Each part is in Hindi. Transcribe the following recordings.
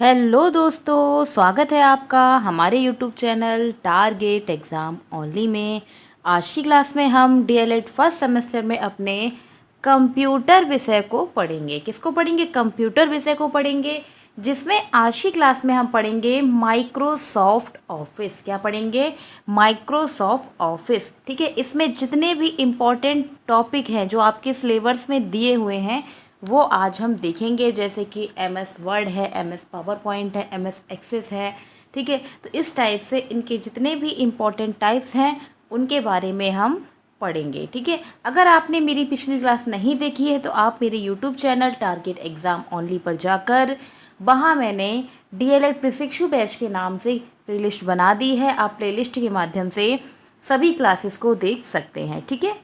हेलो दोस्तों, स्वागत है आपका हमारे YouTube channel target exam only में। आज की क्लास में हम डीएलएड फर्स्ट सेमेस्टर में अपने कंप्यूटर विषय को पढ़ेंगे। किसको पढ़ेंगे? कंप्यूटर विषय को पढ़ेंगे, जिसमें आज की क्लास में हम पढ़ेंगे माइक्रोसॉफ्ट ऑफिस। क्या पढ़ेंगे? Microsoft office. ठीक है, इसमें जितने भी इम्पोर्टेंट टॉपिक हैं जो आपके सिलेबस में दिए हुए हैं वो आज हम देखेंगे, जैसे कि MS वर्ड है, MS पावर पॉइंट है, MS एक्सेस है। ठीक है, तो इस टाइप से इनके जितने भी इम्पोर्टेंट टाइप्स हैं उनके बारे में हम पढ़ेंगे। ठीक है, अगर आपने मेरी पिछली क्लास नहीं देखी है तो आप मेरे YouTube channel target exam only पर जाकर वहाँ मैंने डीएलएड प्रशिक्षु बैच के नाम से प्लेलिस्ट बना दी है। आप प्लेलिस्ट के माध्यम से सभी क्लासेस को देख सकते हैं। ठीक है,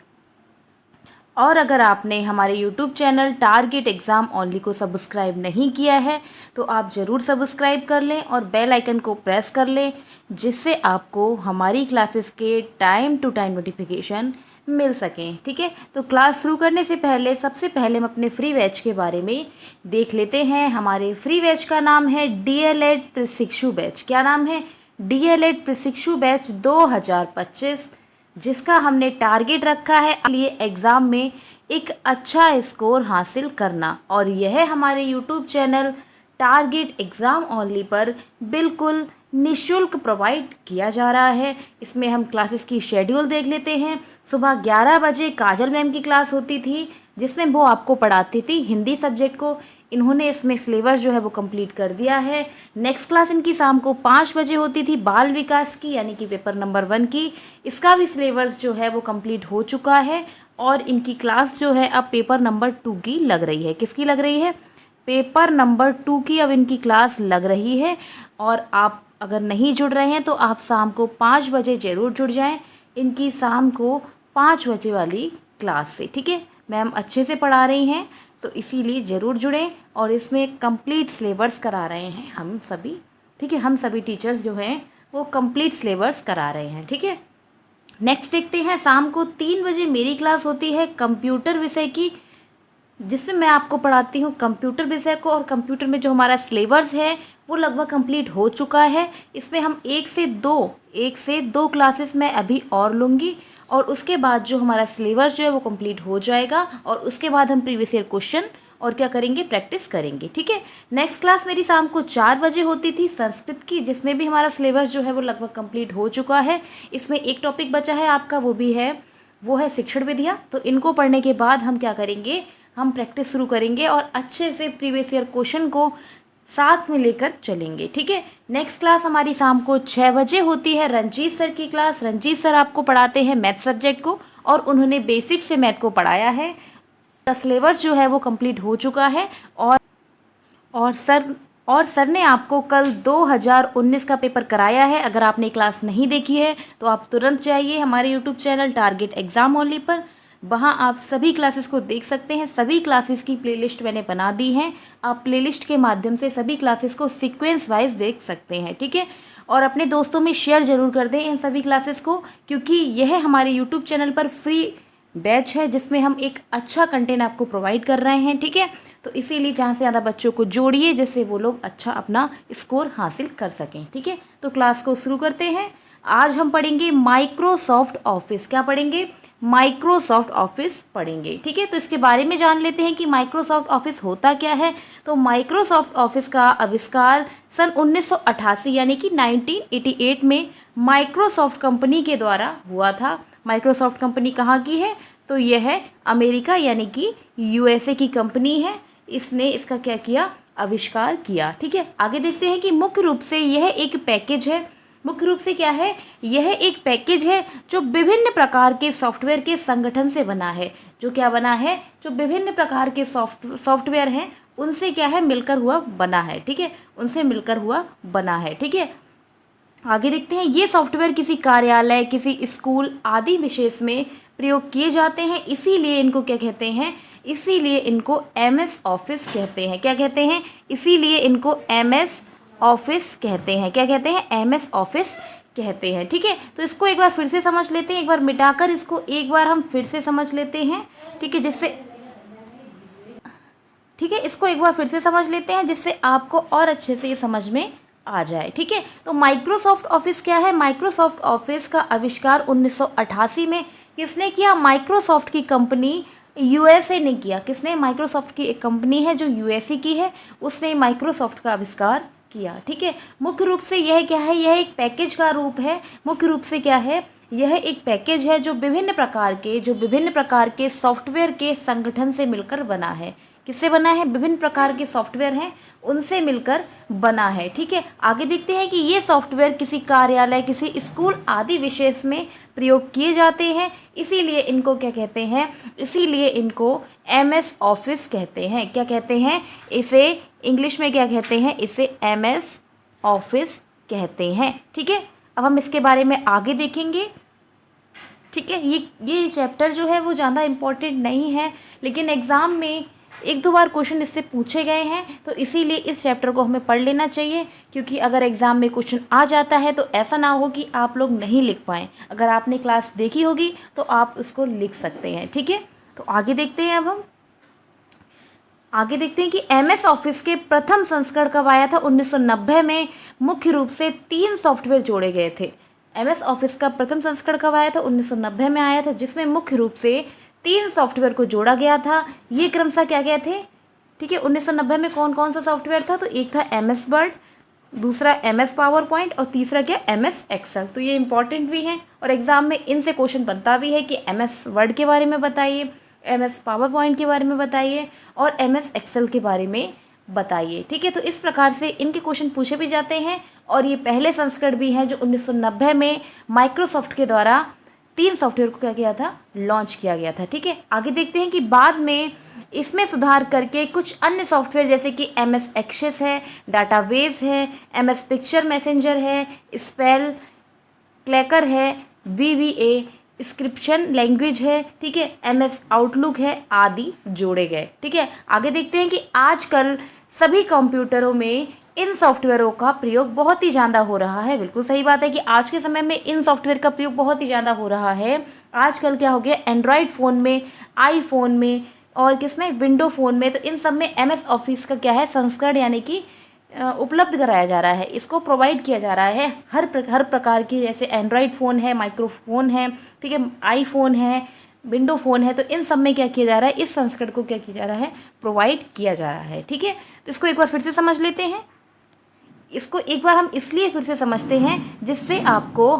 और अगर आपने हमारे YouTube channel target exam only को सब्सक्राइब नहीं किया है तो आप ज़रूर सब्सक्राइब कर लें और बेल आइकन को प्रेस कर लें, जिससे आपको हमारी क्लासेस के टाइम टू टाइम नोटिफिकेशन मिल सकें। ठीक है, तो क्लास शुरू करने से पहले सबसे पहले हम अपने फ्री बैच के बारे में देख लेते हैं। हमारे फ्री बैच का नाम है डीएलएड प्रशिक्षु बैच। क्या नाम है? डीएलएड प्रशिक्षु बैच 2025, जिसका हमने टारगेट रखा है लिए एग्ज़ाम में एक अच्छा स्कोर हासिल करना। और यह हमारे YouTube channel target exam only पर बिल्कुल निशुल्क प्रोवाइड किया जा रहा है। इसमें हम क्लासेस की शेड्यूल देख लेते हैं। सुबह 11 बजे काजल मैम की क्लास होती थी, जिसमें वो आपको पढ़ाती थी हिंदी सब्जेक्ट को। इन्होंने इसमें सिलेबस जो है वो कंप्लीट कर दिया है। नेक्स्ट क्लास इनकी शाम को 5 बजे होती थी बाल विकास की, यानी कि पेपर नंबर 1 की। इसका भी सिलेबस जो है वो कंप्लीट हो चुका है और इनकी क्लास जो है अब पेपर नंबर 2 की लग रही है। किसकी लग रही है? पेपर नंबर 2 की अब इनकी क्लास लग रही है। और आप अगर नहीं जुड़ रहे हैं तो आप शाम को 5 बजे ज़रूर जुड़ जाएं इनकी शाम को 5 बजे वाली क्लास से। ठीक है, मैम अच्छे से पढ़ा रही हैं तो इसीलिए ज़रूर जुड़ें। और इसमें कंप्लीट सिलेबस करा रहे हैं हम सभी। ठीक है, हम सभी टीचर्स जो हैं वो कंप्लीट सिलेबस करा रहे हैं। ठीक है, नेक्स्ट देखते हैं। शाम को 3 बजे मेरी क्लास होती है कंप्यूटर विषय की, जिसमें मैं आपको पढ़ाती हूँ कंप्यूटर विषय को। और कंप्यूटर में जो हमारा सिलेबस है वो लगभग कंप्लीट हो चुका है। इसमें हम एक से दो क्लासेस मैं अभी और लूँगी और उसके बाद जो हमारा सिलेबस जो है वो कंप्लीट हो जाएगा और उसके बाद हम प्रीवियस ईयर क्वेश्चन और क्या करेंगे? प्रैक्टिस करेंगे। ठीक है, नेक्स्ट क्लास मेरी शाम को 4 बजे होती थी संस्कृत की, जिसमें भी हमारा सिलेबस जो है वो लगभग कंप्लीट हो चुका है। इसमें एक टॉपिक बचा है आपका, वो है शिक्षण विधियाँ। तो इनको पढ़ने के बाद हम क्या करेंगे? हम प्रैक्टिस शुरू करेंगे और अच्छे से प्रीवियस ईयर क्वेश्चन को साथ में लेकर चलेंगे। ठीक है, नेक्स्ट क्लास हमारी शाम को 6 बजे होती है रंजीत सर की क्लास। रंजीत सर आपको पढ़ाते हैं मैथ सब्जेक्ट को और उन्होंने बेसिक से मैथ को पढ़ाया है। सिलेबस जो है वो कंप्लीट हो चुका है और सर ने आपको कल 2019 का पेपर कराया है। अगर आपने क्लास नहीं देखी है तो आप तुरंत जाइए हमारे YouTube channel target exam only पर, वहाँ आप सभी क्लासेस को देख सकते हैं। सभी क्लासेस की प्लेलिस्ट मैंने बना दी है। आप प्लेलिस्ट के माध्यम से सभी क्लासेस को सीक्वेंस वाइज देख सकते हैं। ठीक है, और अपने दोस्तों में शेयर ज़रूर कर दें इन सभी क्लासेस को, क्योंकि यह हमारे यूट्यूब चैनल पर फ्री बैच है जिसमें हम एक अच्छा कंटेंट आपको प्रोवाइड कर रहे हैं। ठीक है, तो इसीलिए ज़्यादा से ज़्यादा बच्चों को जोड़िए जिससे वो लोग अच्छा अपना स्कोर हासिल कर सकें। ठीक है, तो क्लास को शुरू करते हैं। आज हम पढ़ेंगे माइक्रोसॉफ्ट ऑफिस। क्या पढ़ेंगे? माइक्रोसॉफ्ट ऑफिस पढ़ेंगे। ठीक है, तो इसके बारे में जान लेते हैं कि माइक्रोसॉफ्ट ऑफिस होता क्या है। तो माइक्रोसॉफ्ट ऑफिस का आविष्कार सन 1988 यानी कि 1988 में माइक्रोसॉफ्ट कंपनी के द्वारा हुआ था। माइक्रोसॉफ्ट कंपनी कहाँ की है? तो यह है अमेरिका यानी कि USA की कंपनी है। इसने इसका क्या किया? आविष्कार किया। ठीक है, आगे देखते हैं कि मुख्य रूप से यह एक पैकेज है। मुख्य रूप से क्या है? यह एक पैकेज है जो विभिन्न प्रकार के सॉफ्टवेयर के संगठन से बना है। जो क्या बना है? जो विभिन्न प्रकार के सॉफ्टवेयर हैं उनसे क्या है? मिलकर हुआ बना है। ठीक है, उनसे मिलकर हुआ बना है। ठीक है, आगे देखते हैं। ये सॉफ्टवेयर किसी कार्यालय, किसी स्कूल आदि विशेष में प्रयोग किए जाते हैं, इसीलिए इनको क्या कहते हैं? इसीलिए इनको MS ऑफिस कहते हैं। क्या कहते हैं? इसीलिए इनको MS ऑफिस कहते हैं। क्या कहते हैं? MS ऑफिस कहते हैं। ठीक है, तो इसको एक बार फिर से समझ लेते हैं। एक बार मिटाकर इसको एक बार हम फिर से समझ लेते हैं। ठीक है, जिससे ठीक है, इसको एक बार फिर से समझ लेते हैं जिससे आपको और अच्छे से ये समझ में आ जाए। ठीक है, तो माइक्रोसॉफ्ट ऑफिस क्या है? माइक्रोसॉफ्ट ऑफिस का आविष्कार 1988 में किसने किया? माइक्रोसॉफ्ट की कंपनी यूएसए ने किया। किसने? माइक्रोसॉफ्ट की एक कंपनी है जो यूएसए की है, उसने माइक्रोसॉफ्ट का आविष्कार किया। ठीक है, मुख्य रूप से यह क्या है? यह एक पैकेज का रूप है। मुख्य रूप से क्या है? यह एक पैकेज है जो विभिन्न प्रकार के सॉफ्टवेयर के संगठन से मिलकर बना है। किससे बना है? विभिन्न प्रकार के सॉफ्टवेयर हैं उनसे मिलकर बना है। ठीक है, आगे देखते हैं कि ये सॉफ्टवेयर किसी कार्यालय, किसी स्कूल आदि विशेष में प्रयोग किए जाते हैं, इसीलिए इनको क्या कहते हैं? इसीलिए इनको एमएस ऑफिस कहते हैं। क्या कहते हैं इसे? इंग्लिश में क्या कहते हैं इसे? एमएस ऑफिस कहते हैं। ठीक है, अब हम इसके बारे में आगे देखेंगे। ठीक है, ये चैप्टर जो है वो ज़्यादा इम्पोर्टेंट नहीं है, लेकिन एग्ज़ाम में एक दो बार क्वेश्चन इससे पूछे गए हैं, तो इसीलिए इस चैप्टर को हमें पढ़ लेना चाहिए, क्योंकि अगर एग्ज़ाम में क्वेश्चन आ जाता है तो ऐसा ना हो कि आप लोग नहीं लिख पाएँ। अगर आपने क्लास देखी होगी तो आप उसको लिख सकते हैं। ठीक है, तो आगे देखते हैं। अब हम आगे देखते हैं कि एमएस ऑफिस के प्रथम संस्करण कब आया था? 1990 में मुख्य रूप से 3 सॉफ्टवेयर जोड़े गए थे। एमएस ऑफिस का प्रथम संस्करण कब आया था? 1990 में आया था, जिसमें मुख्य रूप से 3 सॉफ्टवेयर को जोड़ा गया था। ये क्रमशः क्या क्या थे? ठीक है, 1990 में कौन कौन सा सॉफ्टवेयर था? तो एक था एमएस वर्ड, दूसरा एमएस पावर पॉइंट और तीसरा क्या? MS Excel. तो ये इंपॉर्टेंट भी हैं और एग्जाम में इनसे क्वेश्चन बनता भी है कि एमएस वर्ड के बारे में बताइए, एमएस पावर पॉइंट के बारे में बताइए और एमएस एक्सेल के बारे में बताइए। ठीक है, तो इस प्रकार से इनके क्वेश्चन पूछे भी जाते हैं और ये पहले संस्करण भी हैं जो 1990 में माइक्रोसॉफ्ट के द्वारा 3 सॉफ्टवेयर को क्या किया था? लॉन्च किया गया था। ठीक है, आगे देखते हैं कि बाद में इसमें सुधार करके कुछ अन्य सॉफ्टवेयर जैसे कि एमएस एक्सेस है, डाटाबेस है, एमएस पिक्चर मैसेंजर है, स्पेल क्लैकर है, वीबीए स्क्रिप्शन लैंग्वेज है, ठीक है, एमएस आउटलुक है आदि जोड़े गए। ठीक है, आगे देखते हैं कि आजकल सभी कंप्यूटरों में इन सॉफ्टवेयरों का प्रयोग बहुत ही ज़्यादा हो रहा है। बिल्कुल सही बात है कि आज के समय में इन सॉफ्टवेयर का प्रयोग बहुत ही ज़्यादा हो रहा है। आजकल क्या हो गया? एंड्रॉयड फ़ोन में, आईफोन में और किसमें? विंडो फ़ोन में, तो इन सब में एमएस ऑफिस का क्या है? संस्करण यानी कि उपलब्ध कराया जा रहा है, इसको प्रोवाइड किया जा रहा है हर प्रकार की, जैसे एंड्रॉयड फ़ोन है, माइक्रोफोन है, ठीक है, आईफोन है, विंडो फ़ोन है, तो इन सब में क्या किया जा रहा है? इस संस्करण को क्या किया जा रहा है? प्रोवाइड किया जा रहा है। ठीक है, तो इसको एक बार फिर से समझ लेते हैं। इसको एक बार हम इसलिए फिर से समझते हैं जिससे आपको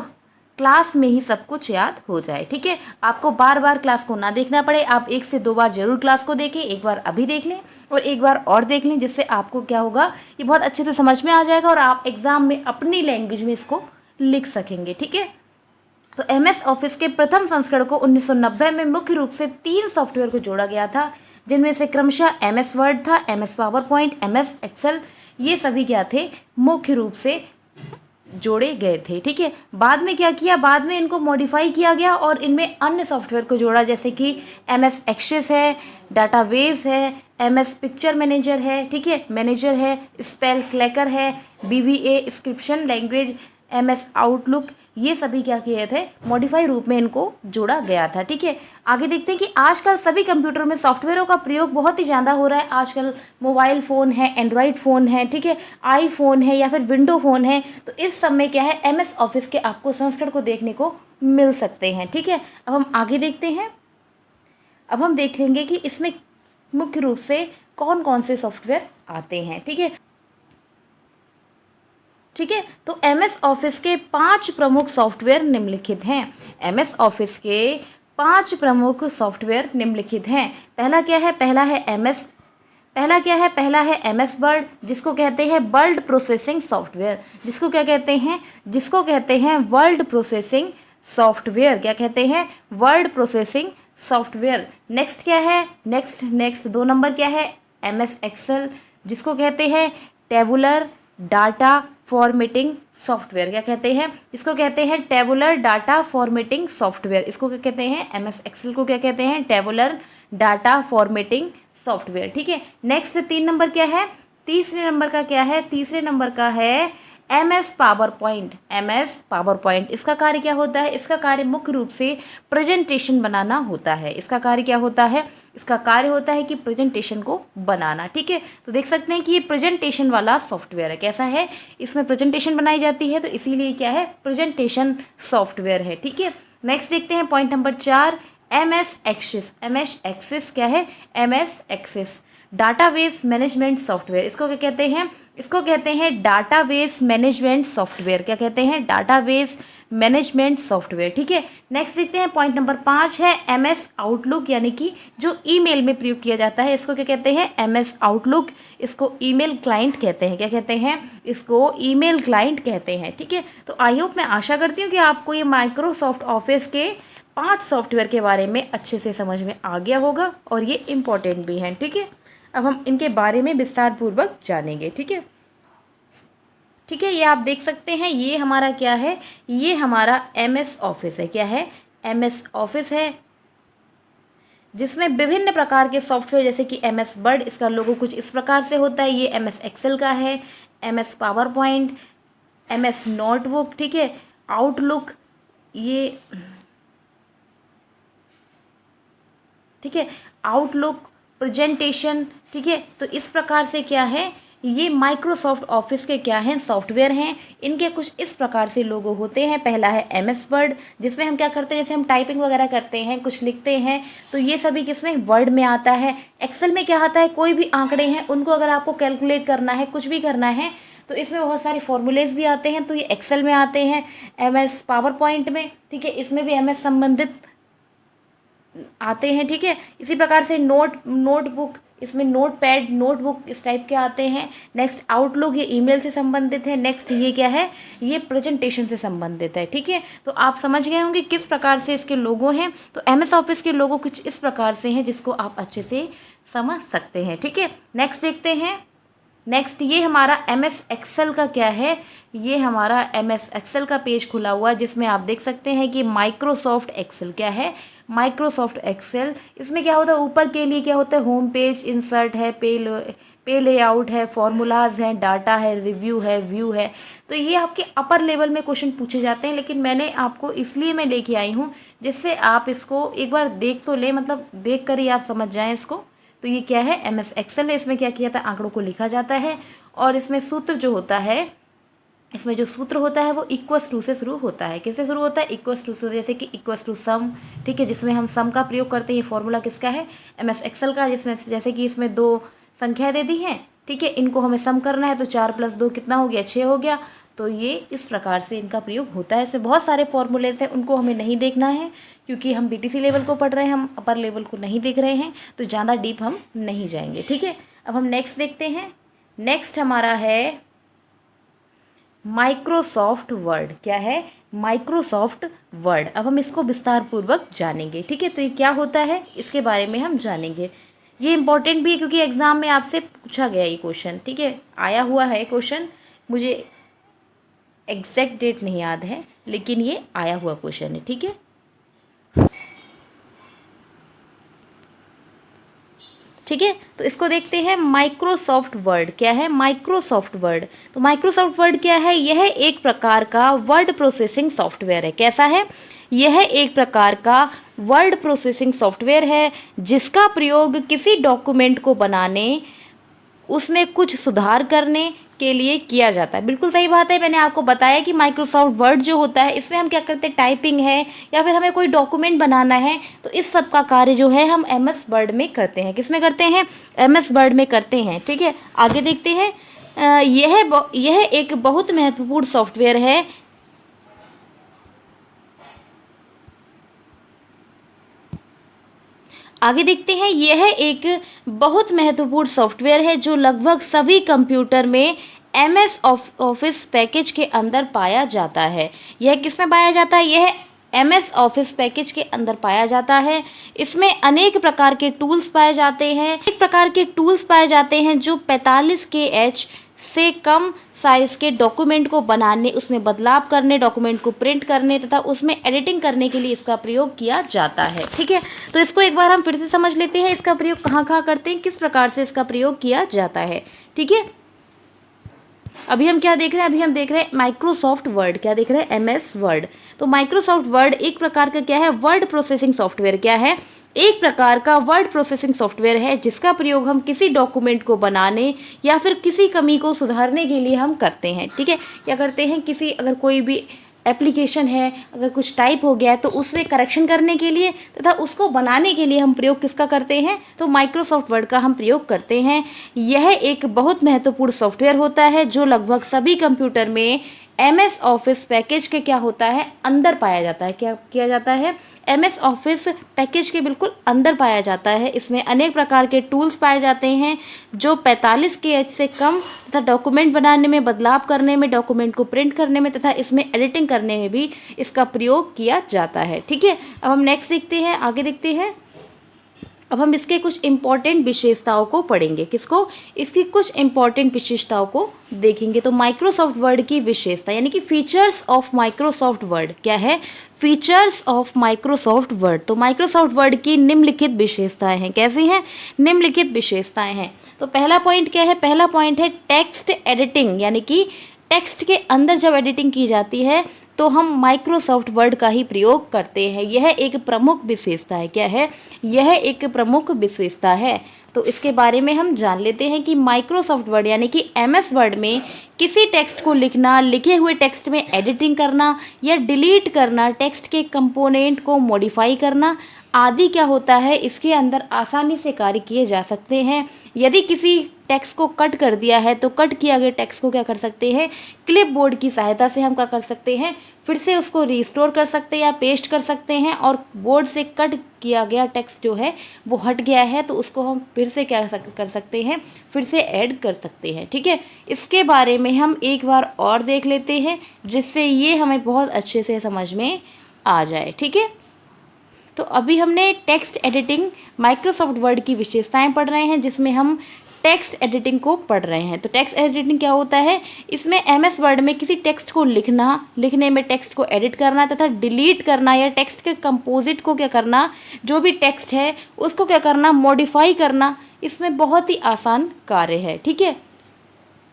क्लास में ही सब कुछ याद हो जाए। ठीक है, आपको बार बार क्लास को ना देखना पड़े, आप 1 से 2 बार जरूर क्लास को देखें। एक बार अभी देख लें और एक बार और देख लें, जिससे आपको क्या होगा? ये बहुत अच्छे से समझ में आ जाएगा और आप एग्ज़ाम में अपनी लैंग्वेज में इसको लिख सकेंगे। ठीक है, तो एमएस ऑफिस के प्रथम संस्करण को 1990 में मुख्य रूप से 3 सॉफ्टवेयर को जोड़ा गया था, जिनमें से क्रमशः एमएस वर्ड था, MS PowerPoint, MS Excel, ये सभी क्या थे? मुख्य रूप से जोड़े गए थे। ठीक है, बाद में क्या किया? बाद में इनको मॉडिफाई किया गया और इनमें अन्य सॉफ्टवेयर को जोड़ा, जैसे कि एमएस एक्सेस है, डाटाबेस है, एमएस पिक्चर मैनेजर है, ठीक है, मैनेजर है, स्पेल क्लैकर है, बीवीए स्क्रिप्शन लैंग्वेज, एमएस आउटलुक, ये सभी क्या किए थे? मॉडिफाई रूप में इनको जोड़ा गया था। ठीक है, आगे देखते हैं कि आजकल सभी कंप्यूटर में सॉफ्टवेयरों का प्रयोग बहुत ही ज़्यादा हो रहा है। आजकल मोबाइल फ़ोन है, एंड्रॉयड फ़ोन है, ठीक है, आईफोन है या फिर विंडो फ़ोन है, तो इस सब में क्या है? एमएस ऑफिस के आपको संस्करण को देखने को मिल सकते हैं। ठीक है, अब हम आगे देखते हैं। अब हम देख लेंगे कि इसमें मुख्य रूप से कौन कौन से सॉफ्टवेयर आते हैं। ठीक है, ठीक है, तो एमएस ऑफिस के 5 प्रमुख सॉफ्टवेयर निम्नलिखित हैं। एमएस ऑफिस के 5 प्रमुख सॉफ्टवेयर निम्नलिखित हैं। पहला क्या है? पहला है एमएस वर्ड, जिसको कहते हैं वर्ड प्रोसेसिंग सॉफ्टवेयर। जिसको क्या कहते हैं? जिसको कहते हैं वर्ड प्रोसेसिंग सॉफ्टवेयर। क्या कहते हैं? Word processing software. नेक्स्ट क्या है? नेक्स्ट 2 नंबर क्या है? एमएस एक्सेल, जिसको कहते हैं टेबुलर डाटा फॉर्मेटिंग सॉफ्टवेयर। क्या कहते हैं? इसको कहते हैं टेबुलर डाटा फॉर्मेटिंग सॉफ्टवेयर। इसको क्या कहते हैं? एमएस एक्सेल को क्या कहते हैं? Tabular data formatting software. ठीक है, नेक्स्ट 3 नंबर क्या है? तीसरे नंबर का क्या है? तीसरे नंबर का है MS PowerPoint, MS power point इसका कार्य क्या होता है? इसका कार्य मुख्य रूप से प्रेजेंटेशन बनाना होता है। इसका कार्य क्या होता है? इसका कार्य होता है कि प्रेजेंटेशन को बनाना। ठीक है, तो देख सकते हैं कि ये प्रेजेंटेशन वाला सॉफ्टवेयर है। कैसा है? इसमें प्रेजेंटेशन बनाई जाती है, तो इसीलिए क्या है? प्रेजेंटेशन सॉफ्टवेयर है। ठीक है, नेक्स्ट देखते हैं point number 4, MS Access. MS Access क्या है? MS Access database management software. इसको क्या कहते हैं? इसको कहते हैं डाटाबेस मैनेजमेंट सॉफ्टवेयर। क्या कहते हैं? Database management software. ठीक है, नेक्स्ट देखते हैं पॉइंट नंबर 5 है MS आउटलुक, यानी कि जो ईमेल में प्रयोग किया जाता है, इसको क्या कहते हैं? MS outlook. इसको ईमेल क्लाइंट कहते हैं। क्या कहते हैं? इसको ईमेल क्लाइंट कहते हैं। ठीक है, तो आई होप, मैं आशा करती हूँ कि आपको ये माइक्रोसॉफ्ट ऑफिस के 5 सॉफ्टवेयर के बारे में अच्छे से समझ में आ गया होगा और ये इम्पोर्टेंट भी हैं। ठीक है, अब हम इनके बारे में विस्तार पूर्वक जानेंगे। ठीक है, ठीक है, ये आप देख सकते हैं, ये हमारा क्या है? ये हमारा MS ऑफिस है। क्या है? MS ऑफिस है, जिसमें विभिन्न प्रकार के सॉफ्टवेयर जैसे कि MS वर्ड, इसका लोगो कुछ इस प्रकार से होता है। ये MS एक्सेल का है, MS PowerPoint, MS notebook, ठीक है, आउटलुक, ये ठीक है, आउटलुक, प्रेजेंटेशन। ठीक है, तो इस प्रकार से क्या है? ये माइक्रोसॉफ्ट ऑफिस के क्या हैं? सॉफ्टवेयर हैं। इनके कुछ इस प्रकार से लोगो होते हैं। पहला है MS वर्ड, जिसमें हम क्या करते हैं? जैसे हम टाइपिंग वगैरह करते हैं, कुछ लिखते हैं, तो ये सभी किसमें? वर्ड में आता है। एक्सेल में क्या आता है? कोई भी आंकड़े हैं, उनको अगर आपको कैलकुलेट करना है, कुछ भी करना है, तो इसमें बहुत सारे फॉर्मूलेज भी आते हैं, तो ये एक्सेल में आते हैं। MS पावर पॉइंट में, ठीक है, इसमें भी MS संबंधित आते हैं। ठीक है, इसी प्रकार से नोटबुक, इसमें नोटपैड, नोटबुक इस टाइप के आते हैं। नेक्स्ट आउटलुक, ये ईमेल से संबंधित है। नेक्स्ट ये क्या है? ये प्रेजेंटेशन से संबंधित है। ठीक है, तो आप समझ गए होंगे किस प्रकार से इसके लोगो हैं। तो MS ऑफिस के लोगो कुछ इस प्रकार से हैं, जिसको आप अच्छे से समझ सकते हैं। ठीक है, नेक्स्ट देखते हैं। नेक्स्ट ये हमारा MS एक्सेल का क्या है? ये हमारा MS एक्सेल का पेज खुला हुआ है, जिसमें आप देख सकते हैं कि माइक्रोसॉफ्ट एक्सेल क्या है? Microsoft Excel. इसमें क्या होता है? ऊपर के लिए क्या होता है? होम पेज, इंसर्ट है, पे लेआउट है, फॉर्मूलाज हैं, डाटा है, रिव्यू है, व्यू है। तो ये आपके अपर लेवल में क्वेश्चन पूछे जाते हैं, लेकिन मैंने आपको इसलिए मैं लेके आई हूँ जिससे आप इसको एक बार देख तो लें, मतलब देख कर ही आप समझ जाएं इसको। तो ये क्या है? MS एक्सेल है। इसमें क्या किया जाता है? आंकड़ों को लिखा जाता है, और इसमें सूत्र जो होता है, इसमें जो सूत्र होता है वो इक्वस टू से शुरू होता है। किससे शुरू होता है? इक्वस टू से, जैसे कि इक्वस टू सम। ठीक है, जिसमें हम सम का प्रयोग करते हैं। ये फॉर्मूला किसका है? MS एक्सेल का, जिसमें जैसे कि इसमें 2 संख्या दे दी हैं, ठीक है, इनको हमें सम करना है, तो 4 + 2 कितना हो गया? 6 हो गया। तो ये इस प्रकार से इनका प्रयोग होता है। इसमें बहुत सारे फॉर्मूलेज हैं, उनको हमें नहीं देखना है, क्योंकि हम BTC लेवल को पढ़ रहे हैं, हम अपर लेवल को नहीं देख रहे हैं, तो ज़्यादा डीप हम नहीं जाएंगे। ठीक है, अब हम नेक्स्ट देखते हैं। नेक्स्ट हमारा है माइक्रोसॉफ्ट वर्ड। क्या है? Microsoft word. अब हम इसको विस्तार पूर्वक जानेंगे। ठीक है, तो ये क्या होता है, इसके बारे में हम जानेंगे। ये इंपॉर्टेंट भी है, क्योंकि एग्जाम में आपसे पूछा गया ये क्वेश्चन। ठीक है, आया हुआ है क्वेश्चन, मुझे एग्जैक्ट डेट नहीं याद है, लेकिन ये आया हुआ क्वेश्चन है। ठीक है, ठीक है, तो इसको देखते हैं। माइक्रोसॉफ्ट वर्ड क्या है? Microsoft word. तो माइक्रोसॉफ्ट वर्ड क्या है? यह एक प्रकार का वर्ड प्रोसेसिंग सॉफ्टवेयर है। कैसा है? यह एक प्रकार का वर्ड प्रोसेसिंग सॉफ्टवेयर है, जिसका प्रयोग किसी डॉक्यूमेंट को बनाने, उसमें कुछ सुधार करने के लिए किया जाता है। बिल्कुल सही बात है, मैंने आपको बताया कि माइक्रोसॉफ्ट वर्ड जो होता है, इसमें हम क्या करते हैं? टाइपिंग है, या फिर हमें कोई डॉक्यूमेंट बनाना है, तो इस सब का कार्य जो है हम MS वर्ड में करते हैं। किस में करते हैं? MS वर्ड में करते हैं। ठीक है, आगे देखते हैं। यह एक बहुत महत्वपूर्ण सॉफ्टवेयर है। आगे देखते हैं। यह एक बहुत महत्वपूर्ण सॉफ्टवेयर है, जो लगभग सभी कंप्यूटर में MS ऑफिस पैकेज के अंदर पाया जाता है। यह किस में पाया जाता है? यह MS ऑफिस पैकेज के अंदर पाया जाता है। इसमें अनेक प्रकार के टूल्स पाए जाते हैं। एक प्रकार के टूल्स पाए जाते हैं जो 45 kH से कम साइज के डॉक्यूमेंट को बनाने, उसमें बदलाव करने, डॉक्यूमेंट को प्रिंट करने तथा उसमें एडिटिंग करने के लिए इसका प्रयोग किया जाता है। ठीक है, तो इसको एक बार हम फिर से समझ लेते हैं। इसका प्रयोग कहाँ कहाँ करते हैं, किस प्रकार से इसका प्रयोग किया जाता है। ठीक है, अभी हम क्या देख रहे हैं, अभी हम देख रहे हैं माइक्रोसॉफ्ट वर्ड। क्या देख रहे हैं, MS वर्ड। तो माइक्रोसॉफ्ट वर्ड एक प्रकार का क्या है, वर्ड प्रोसेसिंग सॉफ्टवेयर। क्या है, एक प्रकार का वर्ड प्रोसेसिंग सॉफ्टवेयर है जिसका प्रयोग हम किसी डॉक्यूमेंट को बनाने या फिर किसी कमी को सुधारने के लिए हम करते हैं। ठीक है, क्या करते हैं, किसी अगर कोई भी एप्लीकेशन है, अगर कुछ टाइप हो गया है तो उसमें करेक्शन करने के लिए तथा उसको बनाने के लिए हम प्रयोग किसका करते हैं, तो माइक्रोसॉफ्ट वर्ड का हम प्रयोग करते हैं। यह एक बहुत महत्वपूर्ण सॉफ्टवेयर होता है जो लगभग सभी कंप्यूटर में MS ऑफिस पैकेज के क्या होता है, अंदर पाया जाता है। क्या किया जाता है, MS ऑफिस पैकेज के बिल्कुल अंदर पाया जाता है। इसमें अनेक प्रकार के टूल्स पाए जाते हैं जो 45 kH से कम तथा डॉक्यूमेंट बनाने में, बदलाव करने में, डॉक्यूमेंट को प्रिंट करने में तथा इसमें एडिटिंग करने में भी इसका प्रयोग किया जाता है। ठीक है, अब हम नेक्स्ट देखते हैं, आगे देखते हैं। अब हम इसके कुछ इम्पॉर्टेंट विशेषताओं को पढ़ेंगे। किसको, इसकी कुछ इम्पॉर्टेंट विशेषताओं को देखेंगे। तो माइक्रोसॉफ्ट वर्ड की विशेषता यानी कि फीचर्स ऑफ माइक्रोसॉफ्ट वर्ड। क्या है, फीचर्स ऑफ माइक्रोसॉफ्ट वर्ड। तो माइक्रोसॉफ्ट वर्ड की निम्नलिखित विशेषताएं हैं। कैसी हैं, निम्नलिखित विशेषताएं हैं। तो पहला पॉइंट क्या है, पहला पॉइंट है टेक्स्ट एडिटिंग, यानी कि टेक्स्ट के अंदर जब एडिटिंग की जाती है तो हम माइक्रोसॉफ्ट वर्ड का ही प्रयोग करते हैं। यह एक प्रमुख विशेषता है। क्या है, यह एक प्रमुख विशेषता है। तो इसके बारे में हम जान लेते हैं कि माइक्रोसॉफ्ट वर्ड यानी कि MS वर्ड में किसी टेक्स्ट को लिखना, लिखे हुए टेक्स्ट में एडिटिंग करना या डिलीट करना, टेक्स्ट के कंपोनेंट को मॉडिफाई करना आदि क्या होता है, इसके अंदर आसानी से कार्य किए जा सकते हैं। यदि किसी टेक्स्ट को कट कर दिया है तो कट किया गया टेक्स्ट को क्या कर सकते हैं, क्लिप बोर्ड की सहायता से हम क्या कर सकते हैं, फिर से उसको रिस्टोर कर सकते हैं या पेस्ट कर सकते हैं। और बोर्ड से कट किया गया टेक्स्ट जो है वो हट गया है तो उसको हम फिर से क्या कर सकते हैं, फिर से ऐड कर सकते हैं। ठीक है, इसके बारे में हम एक बार और देख लेते हैं जिससे ये हमें बहुत अच्छे से समझ में आ जाए। ठीक है, तो अभी हमने टेक्स्ट एडिटिंग माइक्रोसॉफ्ट वर्ड की विशेषताएं पढ़ रहे हैं जिसमें हम टेक्स्ट एडिटिंग को पढ़ रहे हैं। तो टेक्स्ट एडिटिंग क्या होता है, इसमें MS वर्ड में किसी टेक्स्ट को लिखना, लिखने में टेक्स्ट को एडिट करना तथा डिलीट करना या टेक्स्ट के कंपोजिट को क्या करना, जो भी टेक्स्ट है उसको क्या करना, मॉडिफाई करना, इसमें बहुत ही आसान कार्य है। ठीक है,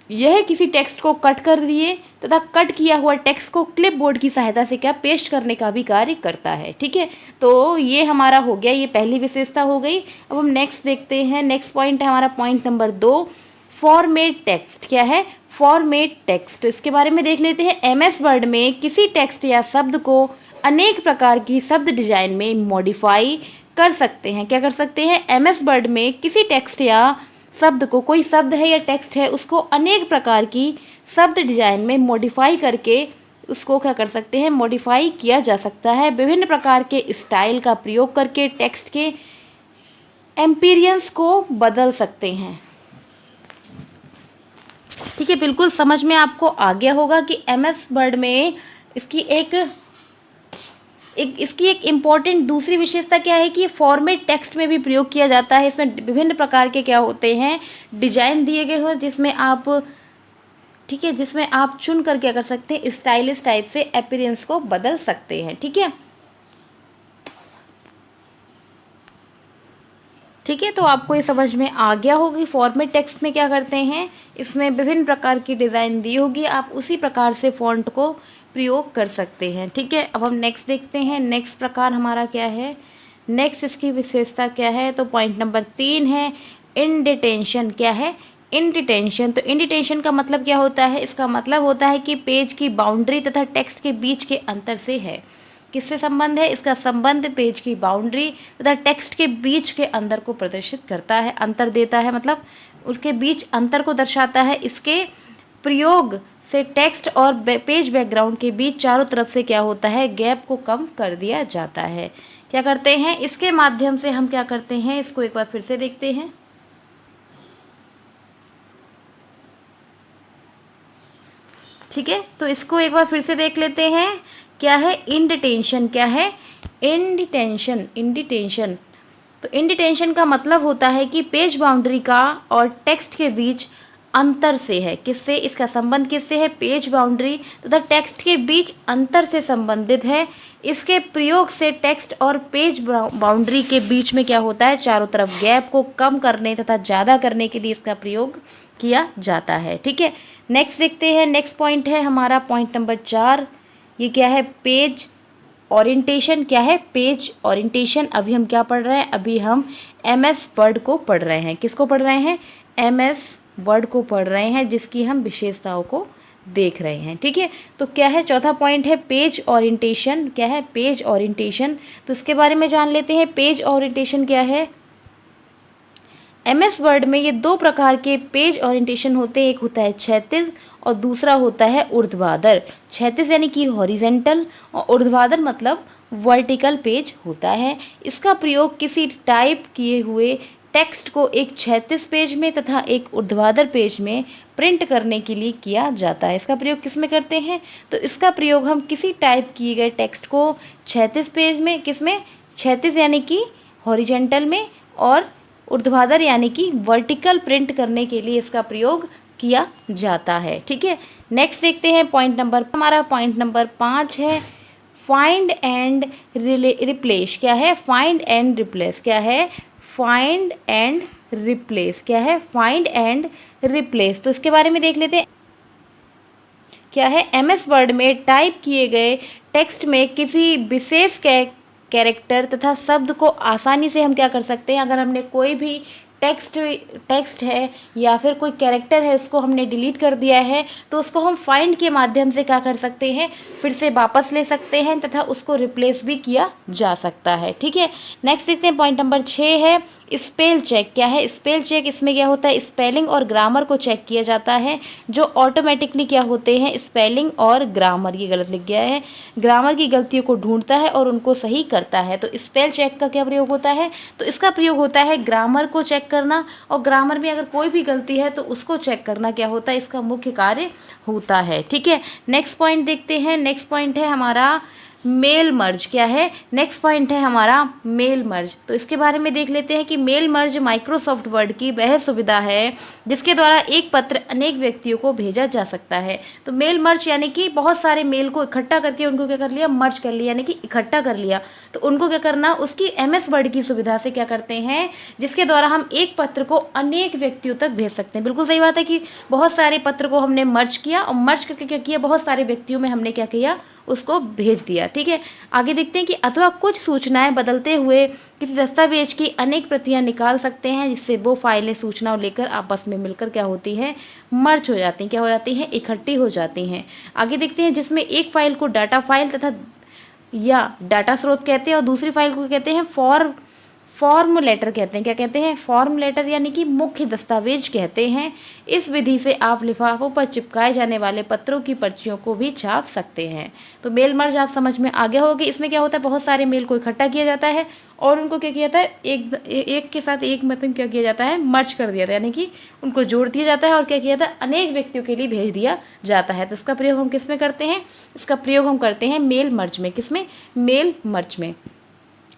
यह किसी टेक्स्ट को कट कर दिए तथा कट किया हुआ टेक्स्ट को क्लिप बोर्ड की सहायता से क्या पेस्ट करने का भी कार्य करता है। ठीक है, तो ये हमारा हो गया, ये पहली विशेषता हो गई। अब हम नेक्स्ट देखते हैं, नेक्स्ट पॉइंट है हमारा पॉइंट नंबर 2, फॉर्मेट टेक्स्ट। क्या है, फॉर्मेट टेक्स्ट। तो इसके बारे में देख लेते हैं। MS वर्ड में किसी टेक्स्ट या शब्द को अनेक प्रकार की शब्द डिजाइन में मॉडिफाई कर सकते हैं। क्या कर सकते हैं, MS वर्ड में किसी टेक्स्ट या शब्द को, कोई शब्द है या टेक्स्ट है उसको अनेक प्रकार की शब्द डिजाइन में मॉडिफाई करके उसको क्या कर सकते हैं, मॉडिफाई किया जा सकता है। विभिन्न प्रकार के स्टाइल का प्रयोग करके टेक्स्ट के एम्पीरियंस को बदल सकते हैं। ठीक है, बिल्कुल समझ में आपको आ गया होगा कि MS वर्ड में इसकी एक इम्पॉर्टेंट दूसरी विशेषता क्या है कि फॉर्मेट टेक्स्ट में भी प्रयोग किया जाता है। इसमें विभिन्न प्रकार के क्या होते हैं, डिजाइन दिए गए हो जिसमें आप, ठीक है, जिसमें आप चुन कर क्या कर सकते हैं, स्टाइलिश टाइप से अपीयरेंस को बदल सकते हैं। ठीक है, ठीक है, तो आपको ये समझ में आ गया होगा कि फॉर्मेट टेक्स्ट में क्या करते हैं, इसमें विभिन्न प्रकार की डिज़ाइन दी होगी, आप उसी प्रकार से फॉन्ट को प्रयोग कर सकते हैं। ठीक है, अब हम नेक्स्ट देखते हैं। नेक्स्ट प्रकार हमारा क्या है, नेक्स्ट इसकी विशेषता क्या है, तो पॉइंट नंबर 3 है इंडेंटेशन। क्या है, इंडेंटेशन। तो इंडेंटेशन का मतलब क्या होता है, इसका मतलब होता है कि पेज की बाउंड्री तथा टेक्स्ट के बीच के अंतर से है। किससे संबंध है, इसका संबंध पेज की बाउंड्री तथा टेक्स्ट के बीच के अंतर को प्रदर्शित करता है, अंतर देता है, मतलब उसके बीच अंतर को दर्शाता है। इसके प्रयोग से टेक्स्ट और पेज बैकग्राउंड के बीच चारों तरफ से क्या होता है, गैप को कम कर दिया जाता है। क्या करते हैं, इसके माध्यम से हम क्या करते हैं, इसको एक बार फिर से देखते हैं। ठीक है, तो इसको एक बार फिर से देख लेते हैं। क्या है, इंडेंटेशन। क्या है, इंडेंटेशन। इंडेंटेशन, तो इंडेंटेशन का मतलब होता है कि पेज बाउंड्री का और टेक्स्ट के बीच अंतर से है। किससे, इसका संबंध किससे है, पेज बाउंड्री तथा टेक्स्ट के बीच अंतर से संबंधित है। इसके प्रयोग से टेक्स्ट और पेज बाउंड्री के बीच में क्या होता है, चारों तरफ गैप को कम करने तथा ज़्यादा करने के लिए इसका प्रयोग किया जाता है। ठीक है, नेक्स्ट देखते हैं। नेक्स्ट पॉइंट है हमारा पॉइंट नंबर 4। ये क्या है, पेज ओरिएंटेशन। क्या है, पेज ओरिएंटेशन। अभी हम क्या पढ़ रहे हैं, अभी हम MS वर्ड को पढ़ रहे हैं। किसको पढ़ रहे हैं, MS वर्ड को पढ़ रहे हैं, जिसकी हम विशेषताओं को देख रहे हैं। ठीक है, तो क्या है, चौथा पॉइंट है पेज ओरिएंटेशन। क्या है, पेज ओरिएंटेशन। तो इसके बारे में जान लेते हैं। पेज ओरिएंटेशन क्या है। MS वर्ड में ये दो प्रकार के पेज ओरिएंटेशन होते हैं। एक होता है क्षैतिज और दूसरा होता है ऊर्ध्वाधर। क्षैतिज यानी कि हॉरिजेंटल और ऊर्ध्वाधर मतलब वर्टिकल पेज होता है। इसका प्रयोग किसी टाइप किए हुए टेक्स्ट को एक क्षैतिज पेज में तथा एक ऊर्ध्वाधर पेज में प्रिंट करने के लिए किया जाता है। इसका प्रयोग किस में करते हैं, तो इसका प्रयोग हम किसी टाइप किए गए टेक्स्ट को क्षैतिज पेज में, किस में, क्षैतिज यानी कि हॉरिजेंटल में, और ऊर्ध्वाधर यानी कि वर्टिकल प्रिंट करने के लिए इसका प्रयोग किया जाता है। ठीक है, नेक्स्ट देखते हैं पॉइंट नंबर, हमारा पॉइंट नंबर 5 है फाइंड एंड रिप्लेस। क्या है, फाइंड एंड रिप्लेस। क्या है, फाइंड एंड रिप्लेस। क्या है, फाइंड एंड रिप्लेस। तो इसके बारे में देख लेते हैं। क्या है, MS वर्ड में टाइप किए गए टेक्स्ट में किसी विशेष कैरेक्टर तथा शब्द को आसानी से हम क्या कर सकते हैं, अगर हमने कोई भी टेक्स्ट है या फिर कोई कैरेक्टर है उसको हमने डिलीट कर दिया है, तो उसको हम फाइंड के माध्यम से क्या कर सकते हैं, फिर से वापस ले सकते हैं तथा उसको रिप्लेस भी किया जा सकता है। ठीक है, नेक्स्ट देखते हैं पॉइंट नंबर 6 है स्पेल चेक। क्या है, स्पेल चेक। इसमें क्या होता है, स्पेलिंग और ग्रामर को चेक किया जाता है, जो ऑटोमेटिकली क्या होते हैं, स्पेलिंग और ग्रामर, ये गलत लिख गया है, ग्रामर की गलतियों को ढूंढता है और उनको सही करता है। तो स्पेल चेक का क्या प्रयोग होता है, तो इसका प्रयोग होता है ग्रामर को चेक करना, और ग्रामर में अगर कोई भी गलती है तो उसको चेक करना क्या होता है, इसका मुख्य कार्य होता है। ठीक है, नेक्स्ट पॉइंट देखते हैं। नेक्स्ट पॉइंट है हमारा मेल मर्ज। क्या है, नेक्स्ट पॉइंट है हमारा मेल मर्ज। तो इसके बारे में देख लेते हैं कि मेल मर्ज माइक्रोसॉफ्ट वर्ड की वह सुविधा है जिसके द्वारा एक पत्र अनेक व्यक्तियों को भेजा जा सकता है। तो मेल मर्ज यानी कि बहुत सारे मेल को इकट्ठा करके उनको क्या कर लिया, मर्ज कर लिया, यानी कि इकट्ठा कर लिया। तो उनको क्या करना, उसकी MS वर्ड की सुविधा से क्या करते हैं, जिसके द्वारा हम एक पत्र को अनेक व्यक्तियों तक भेज सकते हैं। बिल्कुल सही बात है कि बहुत सारे पत्र को हमने मर्ज किया और मर्ज करके क्या किया, बहुत सारे व्यक्तियों में हमने क्या किया, उसको भेज दिया। ठीक है, आगे देखते हैं कि अथवा कुछ सूचनाएं बदलते हुए किसी दस्तावेज की अनेक प्रतियां निकाल सकते हैं, जिससे वो फाइलें सूचनाओं लेकर आपस में मिलकर क्या होती हैं, मर्ज हो जाती हैं। क्या हो जाती हैं, इकट्ठी हो जाती हैं। आगे देखते हैं जिसमें एक फाइल को डाटा फाइल तथा या डाटा स्रोत कहते हैं और दूसरी फाइल को कहते हैं फॉर्म लेटर कहते हैं। क्या कहते हैं, फॉर्म लेटर, यानी कि मुख्य दस्तावेज कहते हैं। इस विधि से आप लिफाफों पर चिपकाए जाने वाले पत्रों की पर्चियों को भी छाप सकते हैं। तो मेल मर्ज आप समझ में आ गया होगा। इसमें क्या होता है, बहुत सारे मेल को इकट्ठा किया जाता है और उनको क्या किया जाता है, एक के साथ एक मतलब क्या किया जाता है, मर्ज कर दिया जाता है, यानी कि उनको जोड़ दिया जाता है और क्या किया जाता है, अनेक व्यक्तियों के लिए भेज दिया जाता है। तो इसका प्रयोग हम किस में करते हैं, इसका प्रयोग हम करते हैं मेल मर्ज में। किसमें, मेल मर्ज में।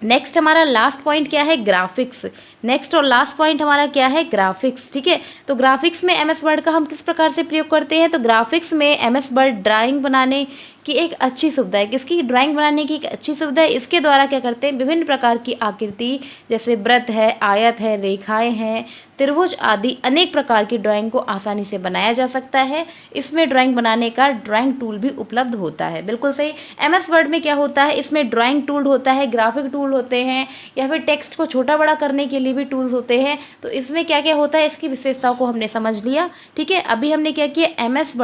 नेक्स्ट हमारा लास्ट पॉइंट क्या है, ग्राफिक्स। नेक्स्ट और लास्ट पॉइंट हमारा क्या है, ग्राफिक्स। ठीक है, तो ग्राफिक्स में MS वर्ड का हम किस प्रकार से प्रयोग करते हैं, तो ग्राफिक्स में MS वर्ड ड्राइंग बनाने की एक अच्छी सुविधा है। किसकी, ड्राइंग बनाने की एक अच्छी सुविधा है। इसके द्वारा क्या करते हैं, विभिन्न प्रकार की आकृति जैसे वृत्त है, आयत है, रेखाएं हैं, त्रिभुज आदि अनेक प्रकार की ड्राइंग को आसानी से बनाया जा सकता है। इसमें ड्राइंग बनाने का ड्राइंग टूल भी उपलब्ध होता है। बिल्कुल सही, MS वर्ड में क्या होता है, इसमें ड्राइंग टूल होता है, ग्राफिक टूल होते हैं, या फिर टेक्स्ट को छोटा बड़ा करने के लिए भी टूल्स होते हैं। तो इसमें क्या क्या होता है, इसकी विशेषताओं को हमने समझ लिया। ठीक है, अभी हमने क्या किया, MS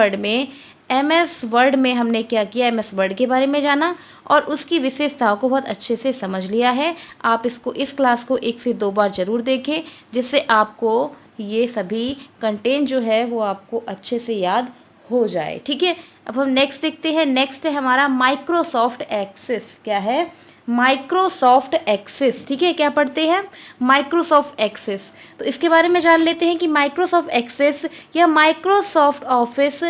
वर्ड में हमने क्या किया, MS वर्ड के बारे में जाना और उसकी विशेषताओं को बहुत अच्छे से समझ लिया है। आप इस क्लास को 1 से 2 बार ज़रूर देखें, जिससे आपको ये सभी कंटेंट जो है वो आपको अच्छे से याद हो जाए। ठीक है, अब हम नेक्स्ट देखते हैं। नेक्स्ट है हमारा माइक्रोसॉफ्ट एक्सेस। क्या है, माइक्रोसॉफ्ट एक्सेस। ठीक है, क्या पढ़ते हैं, माइक्रोसॉफ्ट एक्सेस। तो इसके बारे में जान लेते हैं कि माइक्रोसॉफ्ट एक्सेस या माइक्रोसॉफ्ट ऑफिस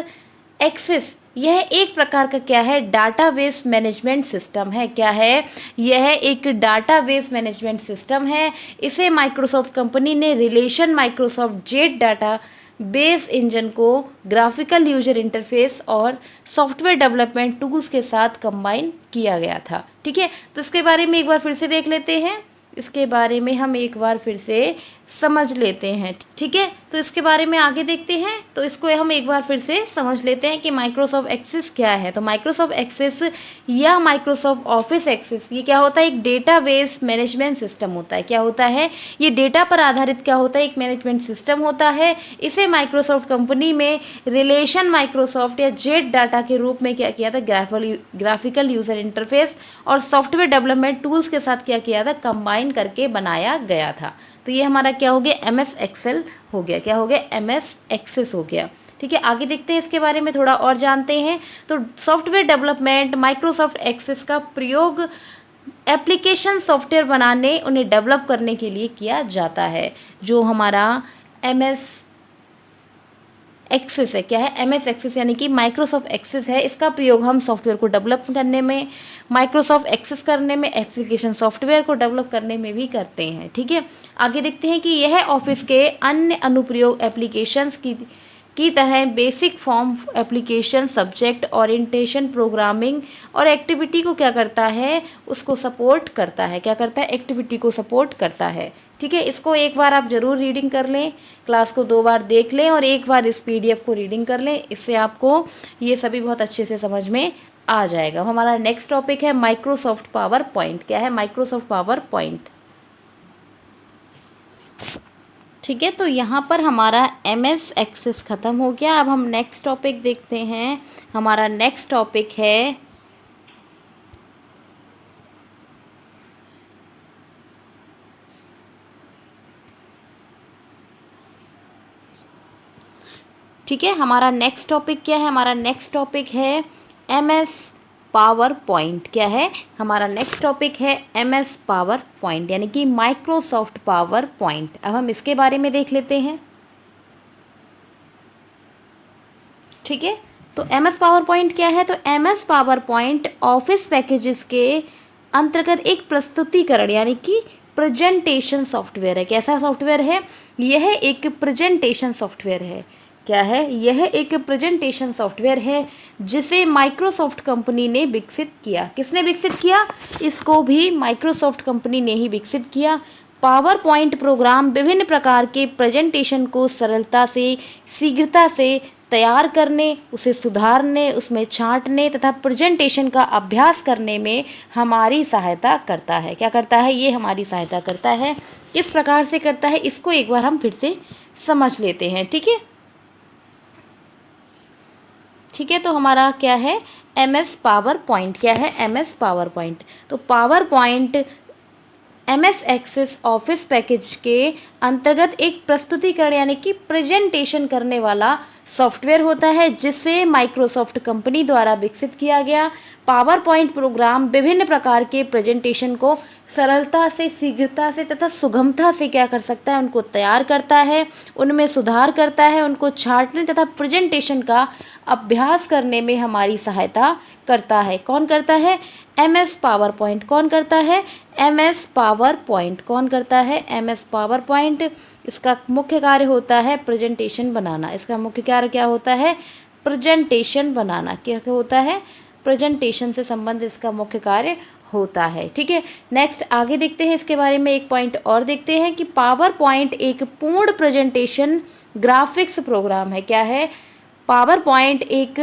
एक्सेस यह एक प्रकार का क्या है, डाटाबेस मैनेजमेंट सिस्टम है। क्या है, यह एक डाटाबेस मैनेजमेंट सिस्टम है। इसे माइक्रोसॉफ्ट कंपनी ने relation Microsoft jet data base engine को ग्राफिकल यूजर इंटरफेस और सॉफ्टवेयर डेवलपमेंट टूल्स के साथ कंबाइन किया गया था। ठीक है, तो इसके बारे में एक बार फिर से देख लेते हैं, इसके बारे में हम एक बार फिर से समझ लेते हैं। ठीक है, तो इसके बारे में आगे देखते हैं। तो इसको हम एक बार फिर से समझ लेते हैं कि माइक्रोसॉफ्ट एक्सेस क्या है। तो माइक्रोसॉफ्ट एक्सेस या माइक्रोसॉफ्ट ऑफिस एक्सेस ये क्या होता है, एक डेटाबेस मैनेजमेंट सिस्टम होता है। क्या होता है, ये डेटा पर आधारित क्या होता है, एक मैनेजमेंट सिस्टम होता है। इसे माइक्रोसॉफ्ट कंपनी में रिलेशन माइक्रोसॉफ्ट या जेट डाटा के रूप में क्या किया था, ग्राफिकल यूजर इंटरफेस और सॉफ्टवेयर डेवलपमेंट टूल्स के साथ क्या किया था, कंबाइन करके बनाया गया था। तो ये हमारा क्या हो गया, MS एक्सेल हो गया। क्या हो गया, MS एक्सेस हो गया। ठीक है, आगे देखते हैं, इसके बारे में थोड़ा और जानते हैं। तो सॉफ्टवेयर डेवलपमेंट माइक्रोसॉफ्ट एक्सेस का प्रयोग एप्लीकेशन सॉफ्टवेयर बनाने, उन्हें डेवलप करने के लिए किया जाता है। जो हमारा MS एक्सेस है, क्या है, MS एक्सेस यानी कि माइक्रोसॉफ्ट एक्सेस है, इसका प्रयोग हम सॉफ्टवेयर को डेवलप करने में, माइक्रोसॉफ्ट एक्सेस करने में, एप्लीकेशन सॉफ्टवेयर को डेवलप करने में भी करते हैं। ठीक है, आगे देखते हैं कि यह ऑफिस के अन्य अनुप्रयोग एप्लीकेशंस की तरह basic form application, subject orientation, programming और एक्टिविटी को क्या करता है, उसको सपोर्ट करता है। क्या करता है, एक्टिविटी को सपोर्ट करता है। ठीक है, इसको एक बार आप ज़रूर रीडिंग कर लें, क्लास को 2 बार देख लें और एक बार इस PDF को रीडिंग कर लें, इससे आपको ये सभी बहुत अच्छे से समझ में आ जाएगा। हमारा नेक्स्ट टॉपिक है माइक्रोसॉफ्ट पावर पॉइंट। क्या है, माइक्रोसॉफ्ट पावर पॉइंट। ठीक है, तो यहाँ पर हमारा MS एक्सेस ख़त्म हो गया। अब हम नेक्स्ट टॉपिक देखते हैं। हमारा नेक्स्ट टॉपिक है ठीक है, हमारा नेक्स्ट टॉपिक क्या है, हमारा नेक्स्ट टॉपिक है MS पावर पॉइंट। क्या है, हमारा नेक्स्ट टॉपिक है MS पावर पॉइंट यानी कि माइक्रोसॉफ्ट पावर पॉइंट। अब हम इसके बारे में देख लेते हैं। ठीक है, तो MS पावर पॉइंट क्या है, तो MS power point office packages के अंतर्गत एक प्रस्तुतिकरण यानी कि प्रेजेंटेशन सॉफ्टवेयर है। कैसा सॉफ्टवेयर है, यह एक प्रेजेंटेशन सॉफ्टवेयर है। क्या है, यह एक प्रेजेंटेशन सॉफ्टवेयर है जिसे माइक्रोसॉफ्ट कंपनी ने विकसित किया। किसने विकसित किया, इसको भी माइक्रोसॉफ्ट कंपनी ने ही विकसित किया। पावर पॉइंट प्रोग्राम विभिन्न प्रकार के प्रेजेंटेशन को सरलता से, शीघ्रता से तैयार करने, उसे सुधारने, उसमें छांटने तथा प्रेजेंटेशन का अभ्यास करने में हमारी सहायता करता है। क्या करता है, ये हमारी सहायता करता है। किस प्रकार से करता है, इसको एक बार हम फिर से समझ लेते हैं। ठीक है, ठीक है, तो हमारा क्या है, MS पावर पॉइंट। क्या है, MS पावर पॉइंट। तो PowerPoint MS Access office package के अंतर्गत एक प्रस्तुतिकरण यानी कि प्रेजेंटेशन करने वाला सॉफ्टवेयर होता है जिसे माइक्रोसॉफ्ट कंपनी द्वारा विकसित किया गया। पावर पॉइंट प्रोग्राम विभिन्न प्रकार के प्रेजेंटेशन को सरलता से, शीघ्रता से तथा सुगमता से क्या कर सकता है, उनको तैयार करता है, उनमें सुधार करता है, उनको छांटने तथा प्रेजेंटेशन का अभ्यास करने में हमारी सहायता करता है। कौन करता है, MS पावर पॉइंट। कौन करता है, MS पावर पॉइंट। कौन करता है, MS पावर पॉइंट। इसका मुख्य कार्य होता है प्रेजेंटेशन बनाना। इसका मुख्य कार्य क्या होता है, प्रेजेंटेशन बनाना। क्या होता है, प्रेजेंटेशन से संबंधित इसका मुख्य कार्य होता है। ठीक है, नेक्स्ट आगे देखते हैं, इसके बारे में एक पॉइंट और देखते हैं कि पावर पॉइंट एक पूर्ण प्रेजेंटेशन ग्राफिक्स प्रोग्राम है। क्या है, पावर पॉइंट एक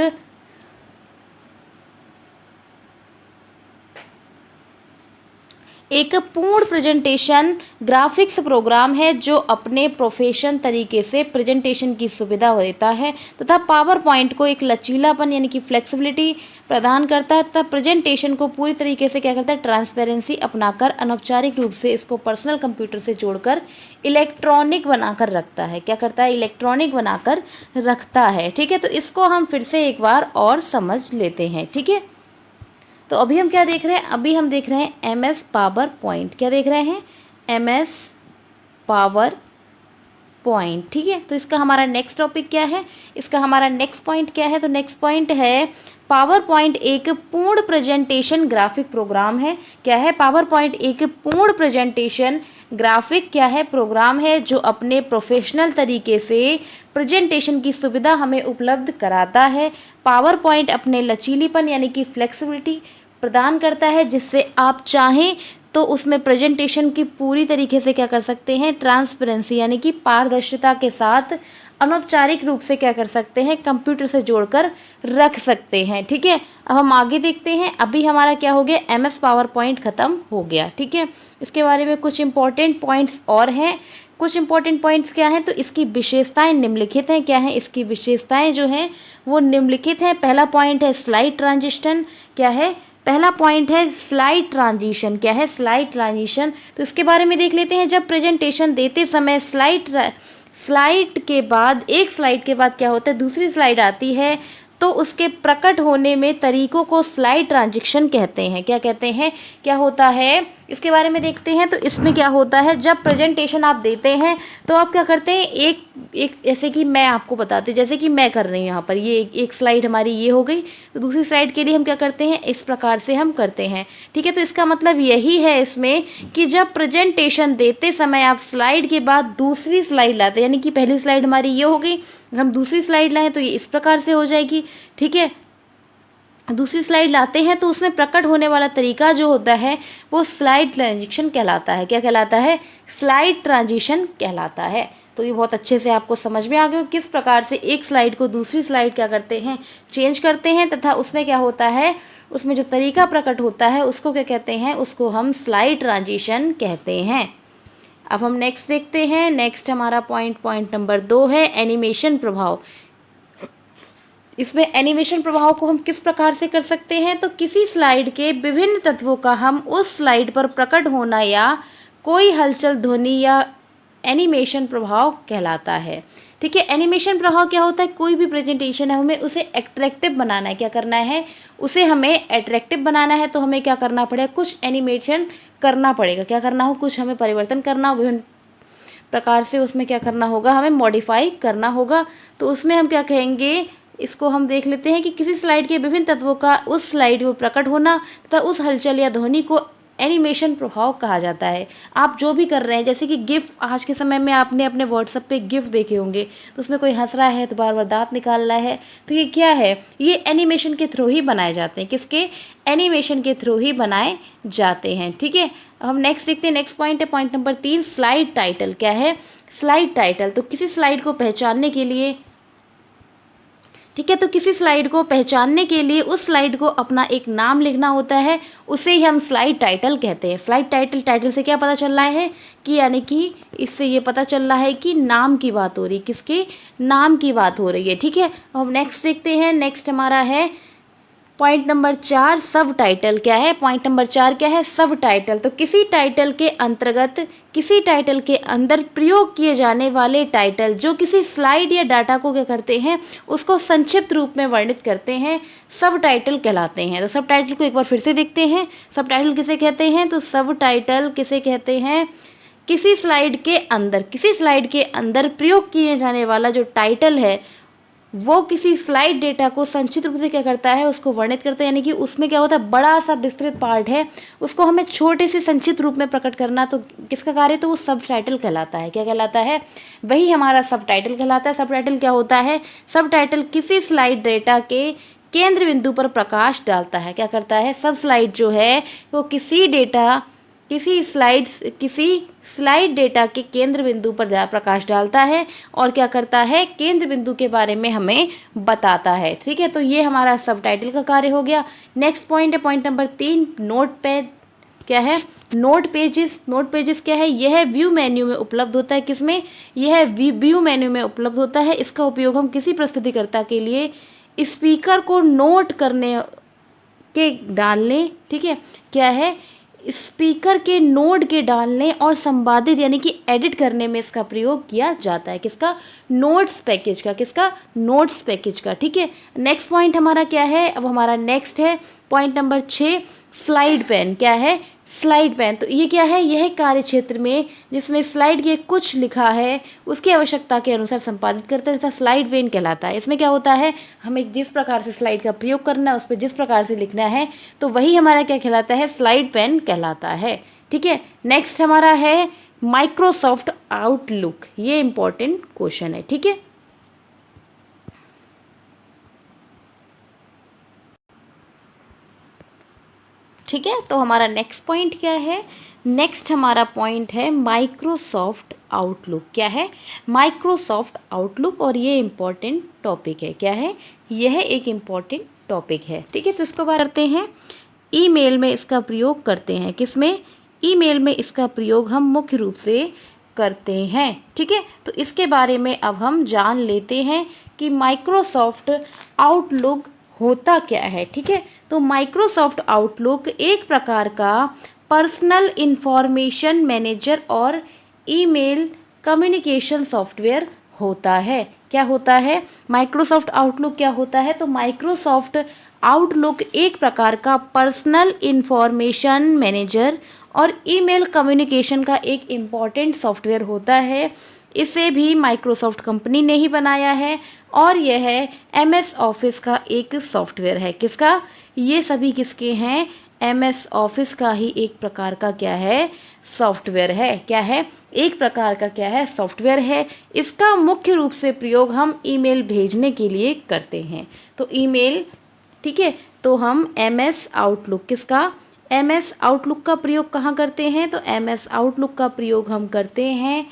पूर्ण प्रेजेंटेशन ग्राफिक्स प्रोग्राम है जो अपने प्रोफेशन तरीके से प्रेजेंटेशन की सुविधा देता है तथा पावर पॉइंट को एक लचीलापन यानी कि फ्लेक्सिबिलिटी प्रदान करता है तथा प्रेजेंटेशन को पूरी तरीके से क्या करता है, ट्रांसपेरेंसी अपनाकर अनौपचारिक रूप से इसको पर्सनल कंप्यूटर से जोड़कर इलेक्ट्रॉनिक बनाकर रखता है। क्या करता है, इलेक्ट्रॉनिक बनाकर रखता है। ठीक है, तो इसको हम फिर से एक बार और समझ लेते हैं। ठीक है, तो अभी हम क्या देख रहे हैं, अभी हम देख रहे हैं MS पावर पॉइंट। क्या देख रहे हैं, MS पावर पॉइंट। ठीक है, तो इसका हमारा नेक्स्ट टॉपिक क्या है, इसका हमारा नेक्स्ट पॉइंट क्या है, तो नेक्स्ट पॉइंट है पावर पॉइंट एक पूर्ण प्रेजेंटेशन ग्राफिक प्रोग्राम है। क्या है, पावर पॉइंट एक पूर्ण प्रेजेंटेशन ग्राफिक क्या है, प्रोग्राम है जो अपने प्रोफेशनल तरीके से प्रेजेंटेशन की सुविधा हमें उपलब्ध कराता है। पावर पॉइंट अपने लचीलीपन यानी कि फ्लेक्सिबिलिटी प्रदान करता है, जिससे आप चाहें तो उसमें प्रेजेंटेशन की पूरी तरीके से क्या कर सकते हैं, ट्रांसपेरेंसी यानी कि पारदर्शिता के साथ अनौपचारिक रूप से क्या कर सकते हैं, कंप्यूटर से जोड़कर रख सकते हैं। ठीक है, अब हम आगे देखते हैं। अभी हमारा क्या हो गया, MS पावर पॉइंट ख़त्म हो गया। ठीक है, इसके बारे में कुछ इंपॉर्टेंट पॉइंट्स और हैं। कुछ इंपॉर्टेंट पॉइंट्स क्या हैं, तो इसकी विशेषताएं निम्नलिखित हैं। क्या है इसकी विशेषताएं जो हैं वो निम्नलिखित हैं। पहला पॉइंट है स्लाइड ट्रांजिशन। क्या है, पहला पॉइंट है स्लाइड ट्रांजिशन। क्या है, स्लाइड ट्रांजिशन। तो इसके बारे में देख लेते हैं। जब प्रेजेंटेशन देते समय स्लाइड के बाद, एक स्लाइड के बाद क्या होता है, दूसरी स्लाइड आती है, तो उसके प्रकट होने में तरीकों को स्लाइड ट्रांजिशन कहते हैं। क्या कहते हैं, क्या होता है, इसके बारे में देखते हैं। तो इसमें क्या होता है, जब प्रेजेंटेशन आप देते हैं तो आप क्या करते हैं, एक जैसे कि मैं आपको बताती हूँ, जैसे कि मैं कर रही हूँ यहाँ पर, ये एक स्लाइड हमारी ये हो गई, तो दूसरी स्लाइड के लिए हम क्या करते हैं, इस प्रकार से हम करते हैं। ठीक है, तो इसका मतलब यही है इसमें कि जब प्रेजेंटेशन देते समय आप स्लाइड के बाद दूसरी स्लाइड लाते हैं, यानी कि पहली स्लाइड हमारी ये हो गई, हम दूसरी स्लाइड लाएं तो ये इस प्रकार से हो जाएगी। ठीक है, दूसरी स्लाइड लाते हैं तो उसमें प्रकट होने वाला तरीका जो होता है वो स्लाइड ट्रांजिशन कहलाता है। क्या कहलाता है, स्लाइड ट्रांजिशन कहलाता है। तो ये बहुत अच्छे से आपको समझ में आ गया किस प्रकार से एक स्लाइड को दूसरी स्लाइड क्या करते हैं, चेंज करते हैं, तथा उसमें क्या होता है, उसमें जो तरीका प्रकट होता है उसको क्या कहते हैं, उसको हम स्लाइड ट्रांजिशन कहते हैं। अब हम नेक्स्ट देखते हैं। नेक्स्ट हमारा पॉइंट नंबर 2 है एनिमेशन प्रभाव। इसमें एनिमेशन प्रभाव को हम किस प्रकार से कर सकते हैं, तो किसी स्लाइड के विभिन्न तत्वों का हम उस स्लाइड पर प्रकट होना या कोई हलचल, ध्वनि या एनिमेशन प्रभाव कहलाता है। ठीक है, एनिमेशन प्रभाव क्या होता है, कोई भी प्रेजेंटेशन है हमें उसे एट्रैक्टिव बनाना है। क्या करना है, उसे हमें एट्रैक्टिव बनाना है, तो हमें क्या करना पड़ेगा, कुछ एनिमेशन करना पड़ेगा। क्या करना हो, कुछ हमें परिवर्तन करना, विभिन्न प्रकार से उसमें क्या करना होगा, हमें मॉडिफाई करना होगा। तो उसमें हम क्या कहेंगे, इसको हम देख लेते हैं कि किसी स्लाइड के विभिन्न तत्वों का उस स्लाइड को प्रकट होना तथा उस हलचल या ध्वनि को एनिमेशन प्रभाव कहा जाता है। आप जो भी कर रहे हैं, जैसे कि गिफ, आज के समय में आपने अपने व्हाट्सएप पे गिफ देखे होंगे, तो उसमें कोई हंस रहा है तो बार बार दांत निकाल रहा है, तो ये क्या है, ये एनिमेशन के थ्रू ही बनाए जाते हैं। किसके, एनिमेशन के थ्रू ही बनाए जाते हैं। ठीक है, अब हम नेक्स्ट देखते हैं। नेक्स्ट पॉइंट है पॉइंट नंबर 3 स्लाइड टाइटल। क्या है, स्लाइड टाइटल। तो किसी स्लाइड को पहचानने के लिए, ठीक है, तो किसी स्लाइड को पहचानने के लिए उस स्लाइड को अपना एक नाम लिखना होता है, उसे ही हम स्लाइड टाइटल कहते हैं। स्लाइड टाइटल, टाइटल से क्या पता चल रहा है कि, यानी कि इससे ये पता चल रहा है कि नाम की बात हो रही है, किसके, नाम की बात हो रही है। ठीक है, अब हम नेक्स्ट देखते हैं। नेक्स्ट हमारा है पॉइंट नंबर 4 सब टाइटल। क्या है, पॉइंट नंबर 4 क्या है, सब टाइटल। तो किसी टाइटल के अंतर्गत, किसी टाइटल के अंदर प्रयोग किए जाने वाले टाइटल जो किसी स्लाइड या डाटा को क्या करते हैं, उसको संक्षिप्त रूप में वर्णित करते हैं, सब टाइटल कहलाते हैं। तो सब टाइटल को एक बार फिर से देखते हैं। सब टाइटल किसे कहते हैं, तो सब टाइटल किसे कहते हैं, किसी स्लाइड के अंदर, किसी स्लाइड के अंदर प्रयोग किए जाने वाला जो टाइटल है वो किसी स्लाइड डेटा को संक्षिप्त रूप से क्या करता है, उसको वर्णित करता है। यानी कि उसमें क्या होता है, बड़ा सा विस्तृत पार्ट है, उसको हमें छोटे से संक्षिप्त रूप में प्रकट करना, तो किसका कार्य, तो वो सब टाइटल कहलाता है। क्या कहलाता है, वही हमारा सब टाइटल कहलाता है। सब टाइटल क्या होता है, सब टाइटल किसी स्लाइड डेटा के केंद्र बिंदु पर प्रकाश डालता है। क्या करता है, सब स्लाइड जो है वो किसी स्लाइड डेटा के केंद्र बिंदु पर प्रकाश डालता है और क्या करता है, केंद्र बिंदु के बारे में हमें बताता है। ठीक है, तो ये हमारा सब टाइटल का कार्य हो गया। नेक्स्ट पॉइंट है पॉइंट नंबर 3 नोट पेज। क्या है, नोट पेजेस। नोट पेजेस क्या है, यह व्यू मेन्यू में उपलब्ध होता है। किसमें, यह व्यू मेन्यू में उपलब्ध होता है। इसका उपयोग हम किसी प्रस्तुतिकर्ता के लिए स्पीकर को नोट करने के डालने, ठीक है, क्या है, स्पीकर के नोड के डालने और संपादित यानी कि एडिट करने में इसका प्रयोग किया जाता है। किसका, नोट्स पैकेज का, किसका, नोट्स पैकेज का। ठीक है, नेक्स्ट पॉइंट हमारा क्या है, अब हमारा नेक्स्ट है पॉइंट नंबर 6 स्लाइड पेन। क्या है, स्लाइड पेन। तो ये क्या है, यह कार्य क्षेत्र में जिसमें स्लाइड के कुछ लिखा है उसकी आवश्यकता के अनुसार संपादित करते हैं तथा स्लाइड पेन कहलाता है। इसमें क्या होता है, हमें जिस प्रकार से स्लाइड का प्रयोग करना है उस पर जिस प्रकार से लिखना है, तो वही हमारा क्या कहलाता है, स्लाइड पेन कहलाता है। ठीक है, नेक्स्ट हमारा है माइक्रोसॉफ्ट आउटलुक। ये इंपॉर्टेंट क्वेश्चन है। ठीक है, ठीक है, तो हमारा नेक्स्ट पॉइंट क्या है? नेक्स्ट हमारा पॉइंट है माइक्रोसॉफ्ट आउटलुक। क्या है? माइक्रोसॉफ्ट आउटलुक, और ये इम्पॉर्टेंट टॉपिक है। क्या है? यह एक इम्पॉर्टेंट टॉपिक है। ठीक है, तो इसको बात करते हैं। ईमेल में इसका प्रयोग करते हैं। किसमें? ईमेल में इसका प्रयोग हम मुख्य रूप से करते हैं। ठीक है, तो इसके बारे में अब हम जान लेते हैं कि माइक्रोसॉफ्ट आउटलुक होता क्या है। ठीक है, तो माइक्रोसॉफ्ट आउटलुक एक प्रकार का पर्सनल इंफॉर्मेशन मैनेजर और ईमेल कम्युनिकेशन सॉफ्टवेयर होता है। क्या होता है? माइक्रोसॉफ्ट आउटलुक क्या होता है? तो माइक्रोसॉफ्ट आउटलुक एक प्रकार का पर्सनल इंफॉर्मेशन मैनेजर और ईमेल कम्युनिकेशन का एक इम्पॉर्टेंट सॉफ्टवेयर होता है। इसे भी माइक्रोसॉफ्ट कंपनी ने ही बनाया है और यह MS ऑफिस का एक सॉफ्टवेयर है। किसका? ये सभी किसके हैं? MS ऑफिस का ही एक प्रकार का क्या है? सॉफ्टवेयर है। क्या है? एक प्रकार का क्या है? सॉफ्टवेयर है। इसका मुख्य रूप से प्रयोग हम ईमेल भेजने के लिए करते हैं। तो ईमेल, ठीक है, तो हम MS आउटलुक, किसका? MS आउटलुक का प्रयोग कहाँ करते हैं? तो MS आउटलुक का प्रयोग हम करते हैं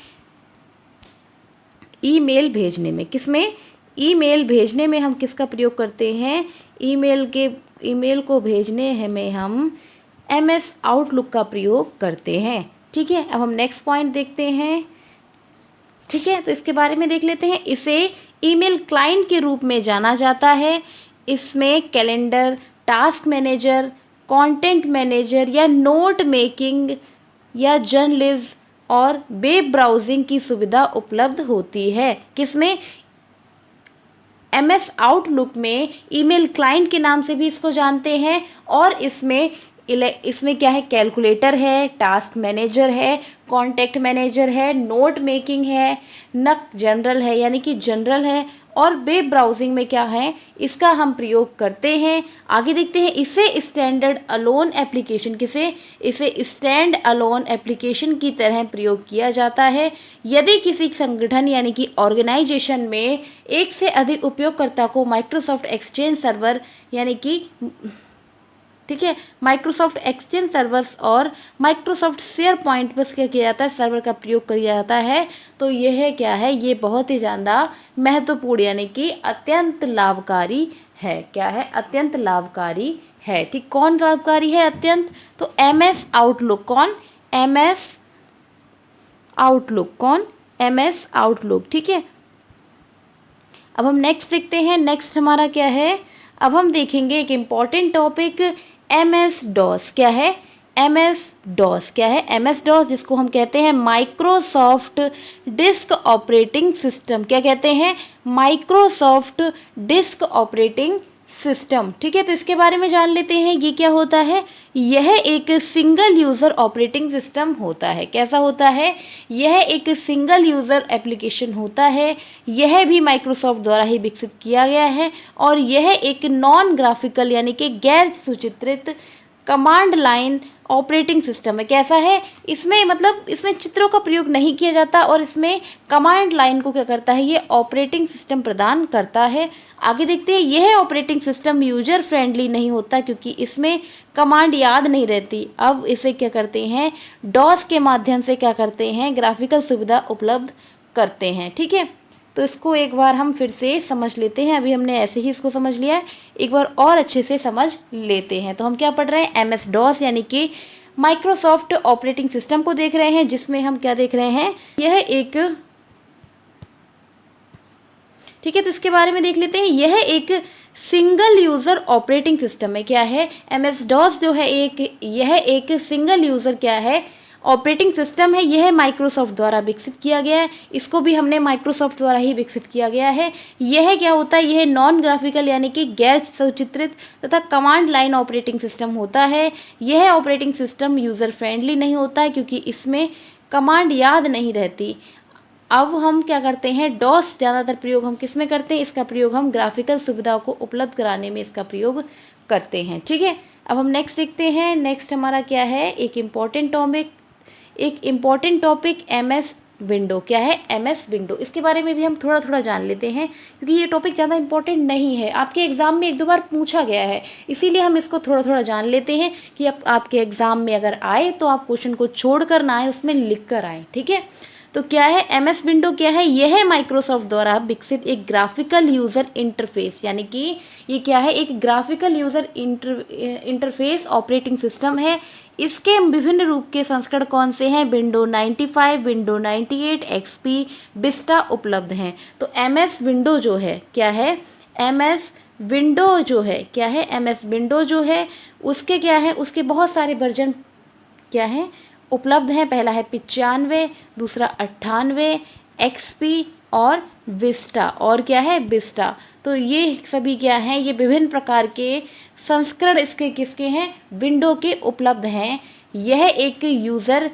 ईमेल भेजने में। किसमें? ईमेल भेजने में हम किसका प्रयोग करते हैं? ईमेल को भेजने में हम MS आउटलुक का प्रयोग करते हैं। ठीक है, अब हम नेक्स्ट पॉइंट देखते हैं। ठीक है, तो इसके बारे में देख लेते हैं। इसे ईमेल क्लाइंट के रूप में जाना जाता है। इसमें calendar, task manager, content manager या नोट मेकिंग या जर्नलिज्म और वेब ब्राउजिंग की सुविधा उपलब्ध होती है। किसमें? MS आउटलुक में ईमेल क्लाइंट के नाम से भी इसको जानते हैं और इसमें क्या है? कैलकुलेटर है, टास्क मैनेजर है, कॉन्टैक्ट मैनेजर है, नोट मेकिंग है, नक जनरल है यानी कि जनरल है, और वेब ब्राउजिंग में क्या है? इसका हम प्रयोग करते हैं। आगे देखते हैं। इसे स्टैंडर्ड अलोन एप्लीकेशन, इसे स्टैंड अलोन एप्लीकेशन की तरह प्रयोग किया जाता है। यदि किसी संगठन यानी कि ऑर्गेनाइजेशन में एक से अधिक उपयोगकर्ता को माइक्रोसॉफ्ट एक्सचेंज सर्वर यानी कि, ठीक है, माइक्रोसॉफ्ट एक्सचेंज सर्वर्स और माइक्रोसॉफ्ट शेयर पॉइंट पर क्या किया जाता है? सर्वर का प्रयोग किया जाता है। तो यह क्या है? ये बहुत ही ज़्यादा महत्वपूर्ण यानी कि अत्यंत लाभकारी है। क्या है? अत्यंत लाभकारी है। ठीक, कौन लाभकारी है अत्यंत? तो MS आउटलुक। कौन? MS outlook. कौन? MS outlook. ठीक है, अब हम नेक्स्ट देखते हैं। नेक्स्ट हमारा क्या है? अब हम देखेंगे एक इम्पॉर्टेंट टॉपिक, MS DOS। क्या है? MS DOS क्या है? MS DOS जिसको हम कहते हैं माइक्रोसॉफ्ट डिस्क ऑपरेटिंग सिस्टम। क्या कहते हैं? Microsoft disk operating system. ठीक है, तो इसके बारे में जान लेते हैं। ये क्या होता है? यह एक सिंगल यूज़र ऑपरेटिंग सिस्टम होता है। कैसा होता है? यह एक सिंगल यूज़र एप्लीकेशन होता है। यह भी माइक्रोसॉफ्ट द्वारा ही विकसित किया गया है और यह एक नॉन ग्राफिकल यानी कि गैर सुचित्रित कमांड लाइन ऑपरेटिंग सिस्टम है। कैसा है? इसमें चित्रों का प्रयोग नहीं किया जाता और इसमें कमांड लाइन को क्या करता है? ये ऑपरेटिंग सिस्टम प्रदान करता है। आगे देखते हैं। यह ऑपरेटिंग सिस्टम यूजर फ्रेंडली नहीं होता क्योंकि इसमें कमांड याद नहीं रहती। अब इसे क्या करते हैं? डॉस के माध्यम से क्या करते हैं? ग्राफिकल सुविधा उपलब्ध करते हैं। ठीक है, तो इसको एक बार हम फिर से समझ लेते हैं। अभी हमने ऐसे ही इसको समझ लिया है, एक बार और अच्छे से समझ लेते हैं। तो हम क्या पढ़ रहे हैं? MS DOS यानी कि माइक्रोसॉफ्ट ऑपरेटिंग सिस्टम को देख रहे हैं, जिसमें हम क्या देख रहे हैं? यह एक, ठीक है, तो इसके बारे में देख लेते हैं। यह एक सिंगल यूज़र ऑपरेटिंग सिस्टम है। क्या है? MS DOS जो है यह एक सिंगल यूज़र क्या है? ऑपरेटिंग सिस्टम है। यह माइक्रोसॉफ्ट द्वारा विकसित किया गया है। इसको भी हमने माइक्रोसॉफ्ट द्वारा ही विकसित किया गया है। यह क्या होता है? यह नॉन ग्राफिकल यानी कि गैर सचित्रित तथा कमांड लाइन ऑपरेटिंग सिस्टम होता है। यह ऑपरेटिंग सिस्टम यूज़र फ्रेंडली नहीं होता है क्योंकि इसमें कमांड याद नहीं रहती। अब हम क्या करते हैं? डॉस ज़्यादातर प्रयोग हम किस में करते हैं? इसका प्रयोग हम ग्राफिकल सुविधाओं को उपलब्ध कराने में इसका प्रयोग करते हैं। ठीक है, अब हम नेक्स्ट देखते हैं। नेक्स्ट हमारा क्या है? एक इम्पॉर्टेंट टॉपिक MS विंडो। क्या है? MS window. इसके बारे में भी हम थोड़ा थोड़ा जान लेते हैं क्योंकि ये टॉपिक ज़्यादा इंपॉर्टेंट नहीं है, आपके एग्ज़ाम में एक दो बार पूछा गया है, इसीलिए हम इसको थोड़ा थोड़ा जान लेते हैं कि अब आपके एग्ज़ाम में अगर आए तो आप क्वेश्चन को छोड़ कर ना आए, उसमें लिख कर आए। ठीक है, तो क्या है एमएस विंडो? क्या है? यह है माइक्रोसॉफ्ट द्वारा विकसित एक ग्राफिकल यूज़र इंटरफेस, यानी कि ये क्या है? एक graphical user interface operating system है। इसके विभिन्न रूप के संस्करण कौन से हैं? विंडो 95, विंडो 98, एक्सपी, विस्टा उपलब्ध हैं। तो एमएस विंडो जो है क्या है? एमएस विंडो जो है क्या है? एमएस विंडो जो है उसके क्या है? उसके बहुत सारे वर्जन क्या है? उपलब्ध हैं। पहला है 95, दूसरा 98, एक्सपी और विस्टा, और क्या है? विस्टा। तो ये सभी क्या हैं? ये विभिन्न प्रकार के संस्करण इसके किसके हैं? विंडो के उपलब्ध हैं। यह एक यूज़र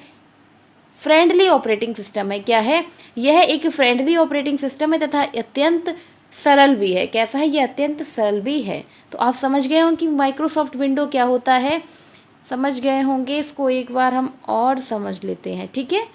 फ्रेंडली ऑपरेटिंग सिस्टम है। क्या है? यह एक फ्रेंडली ऑपरेटिंग सिस्टम है तथा अत्यंत सरल भी है। कैसा है? ये अत्यंत सरल भी है। तो आप समझ गए हों कि माइक्रोसॉफ्ट विंडो क्या होता है, समझ गए होंगे। इसको एक बार हम और समझ लेते हैं। ठीक है,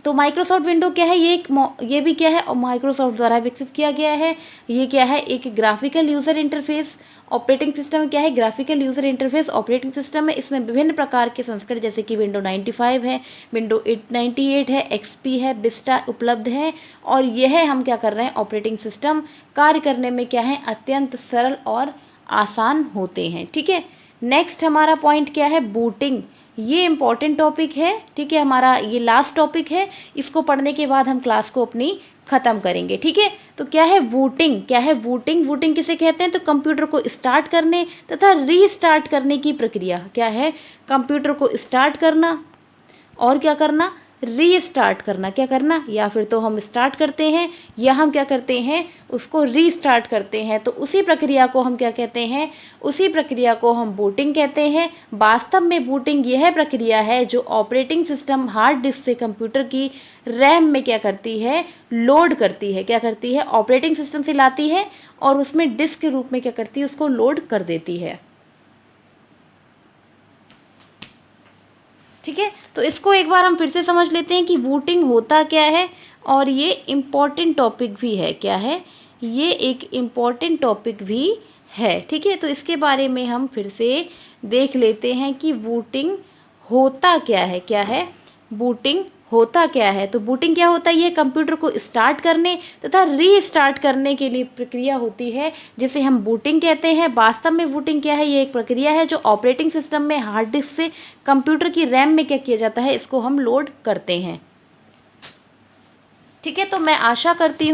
तो माइक्रोसॉफ्ट विंडो क्या है? ये भी क्या है? और माइक्रोसॉफ्ट द्वारा विकसित किया गया है। ये क्या है? एक graphical user interface operating system. क्या है? Graphical user interface operating system है। इसमें विभिन्न प्रकार के संस्करण जैसे कि विंडो 95 है, विंडो 98 है, एक्सपी है, विस्टा उपलब्ध है। और यह हम क्या कर रहे हैं? ऑपरेटिंग सिस्टम कार्य करने में क्या है? अत्यंत सरल और आसान होते हैं। ठीक है, नेक्स्ट हमारा पॉइंट क्या है? बूटिंग। ये इम्पॉर्टेंट टॉपिक है। ठीक है, हमारा ये लास्ट टॉपिक है। इसको पढ़ने के बाद हम क्लास को अपनी ख़त्म करेंगे। ठीक है, तो क्या है वोटिंग? क्या है वोटिंग? वोटिंग किसे कहते हैं? तो कंप्यूटर को स्टार्ट करने तथा रीस्टार्ट करने की प्रक्रिया। क्या है? कंप्यूटर को स्टार्ट करना और क्या करना? रीस्टार्ट करना। क्या करना? या फिर तो हम स्टार्ट करते हैं या हम क्या करते हैं? उसको रीस्टार्ट करते हैं। तो उसी प्रक्रिया को हम क्या कहते हैं? उसी प्रक्रिया को हम बूटिंग कहते हैं। वास्तव में बूटिंग यह प्रक्रिया है जो ऑपरेटिंग सिस्टम हार्ड डिस्क से कंप्यूटर की रैम में क्या करती है? लोड करती है। क्या करती है? ऑपरेटिंग सिस्टम से लाती है और उसमें डिस्क के रूप में क्या करती है? उसको लोड कर देती है। ठीक है, तो इसको एक बार हम फिर से समझ लेते हैं कि वोटिंग होता क्या है, और ये इम्पॉर्टेंट टॉपिक भी है। क्या है? ये एक इम्पॉर्टेंट टॉपिक भी है। ठीक है, तो इसके बारे में हम फिर से देख लेते हैं कि वोटिंग होता क्या है। क्या है? बूटिंग होता क्या है? तो बूटिंग क्या होता है? ये कंप्यूटर को स्टार्ट करने तथा रीस्टार्ट करने के लिए प्रक्रिया होती है जिसे हम बूटिंग कहते हैं। वास्तव में बूटिंग क्या है? ये एक प्रक्रिया है जो ऑपरेटिंग सिस्टम में हार्ड डिस्क से कंप्यूटर की रैम में क्या किया जाता है? इसको हम लोड करते हैं। ठीक है, तो मैं आशा करती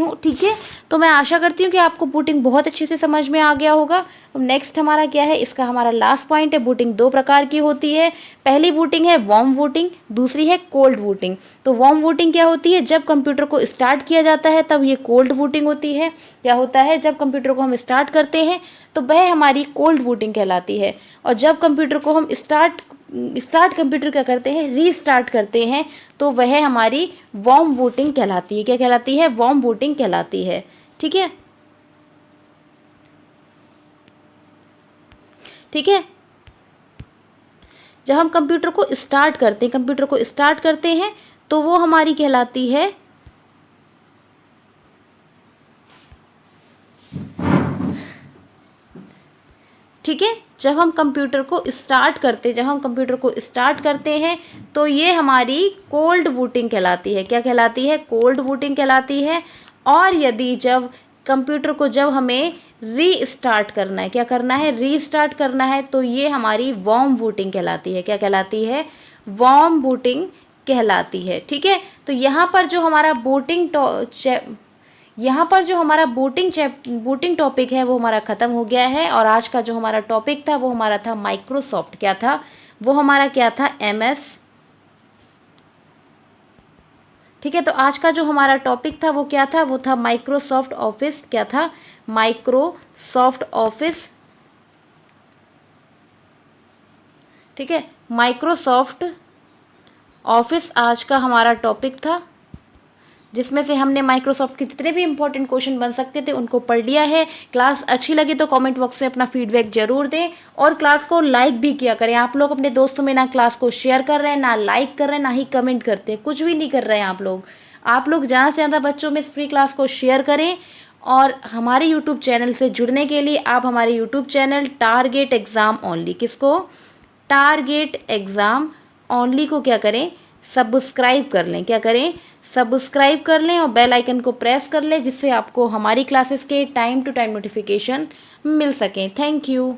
हूँ कि आपको बूटिंग बहुत अच्छे से समझ में आ गया होगा। नेक्स्ट हमारा क्या है? इसका हमारा लास्ट पॉइंट है। बूटिंग दो प्रकार की होती है। पहली बूटिंग है वार्म बूटिंग, दूसरी है कोल्ड बूटिंग। तो वार्म बूटिंग क्या होती है? जब कंप्यूटर को स्टार्ट किया जाता है तब ये कोल्ड बूटिंग होती है। क्या होता है? जब कंप्यूटर को हम स्टार्ट करते हैं तो वह हमारी कोल्ड बूटिंग कहलाती है, और जब कंप्यूटर को हम स्टार्ट कंप्यूटर क्या करते हैं? रीस्टार्ट करते हैं, तो वह हमारी वार्म बूटिंग कहलाती है। क्या कहलाती है? वार्म बूटिंग कहलाती है। ठीक है, ठीक है, जब हम कंप्यूटर को स्टार्ट करते हैं तो वो हमारी कहलाती है ठीक है, जब हम कंप्यूटर को स्टार्ट करते हैं तो ये हमारी कोल्ड बूटिंग कहलाती है। क्या कहलाती है? कोल्ड बूटिंग कहलाती है। और यदि जब हमें रीस्टार्ट करना है, क्या करना है? रीस्टार्ट करना है, तो ये हमारी वार्म बूटिंग कहलाती है। क्या कहलाती है? वार्म बूटिंग कहलाती है। ठीक है, तो यहाँ पर जो हमारा बूटिंग टॉपिक है वो हमारा ख़त्म हो गया है। और आज का जो हमारा टॉपिक था वो हमारा था माइक्रोसॉफ्ट। क्या था? वो हमारा क्या था? एमएस। ठीक है, तो आज का जो हमारा टॉपिक था वो क्या था? वो था माइक्रोसॉफ्ट ऑफिस। क्या था? Microsoft office. ठीक है, माइक्रोसॉफ्ट ऑफिस आज का हमारा टॉपिक था। जिसमें से हमने माइक्रोसॉफ्ट के जितने भी इंपॉर्टेंट क्वेश्चन बन सकते थे उनको पढ़ लिया है। क्लास अच्छी लगी तो कमेंट बॉक्स में अपना फीडबैक जरूर दें और क्लास को लाइक भी किया करें। आप लोग अपने दोस्तों में ना क्लास को शेयर कर रहे हैं, ना लाइक कर रहे हैं, ना ही कमेंट करते हैं, कुछ भी नहीं कर रहे हैं आप लोग ज़्यादा से ज़्यादा बच्चों में इस फ्री क्लास को शेयर करें। और हमारे यूट्यूब चैनल से जुड़ने के लिए आप हमारे YouTube channel target exam only, किसको, टारगेट एग्ज़ाम ओनली को क्या करें, सब्सक्राइब कर लें। क्या करें, सब्सक्राइब कर लें और बेल आइकन को प्रेस कर लें, जिससे आपको हमारी क्लासेस के टाइम टू टाइम नोटिफिकेशन मिल सकें। Thank you.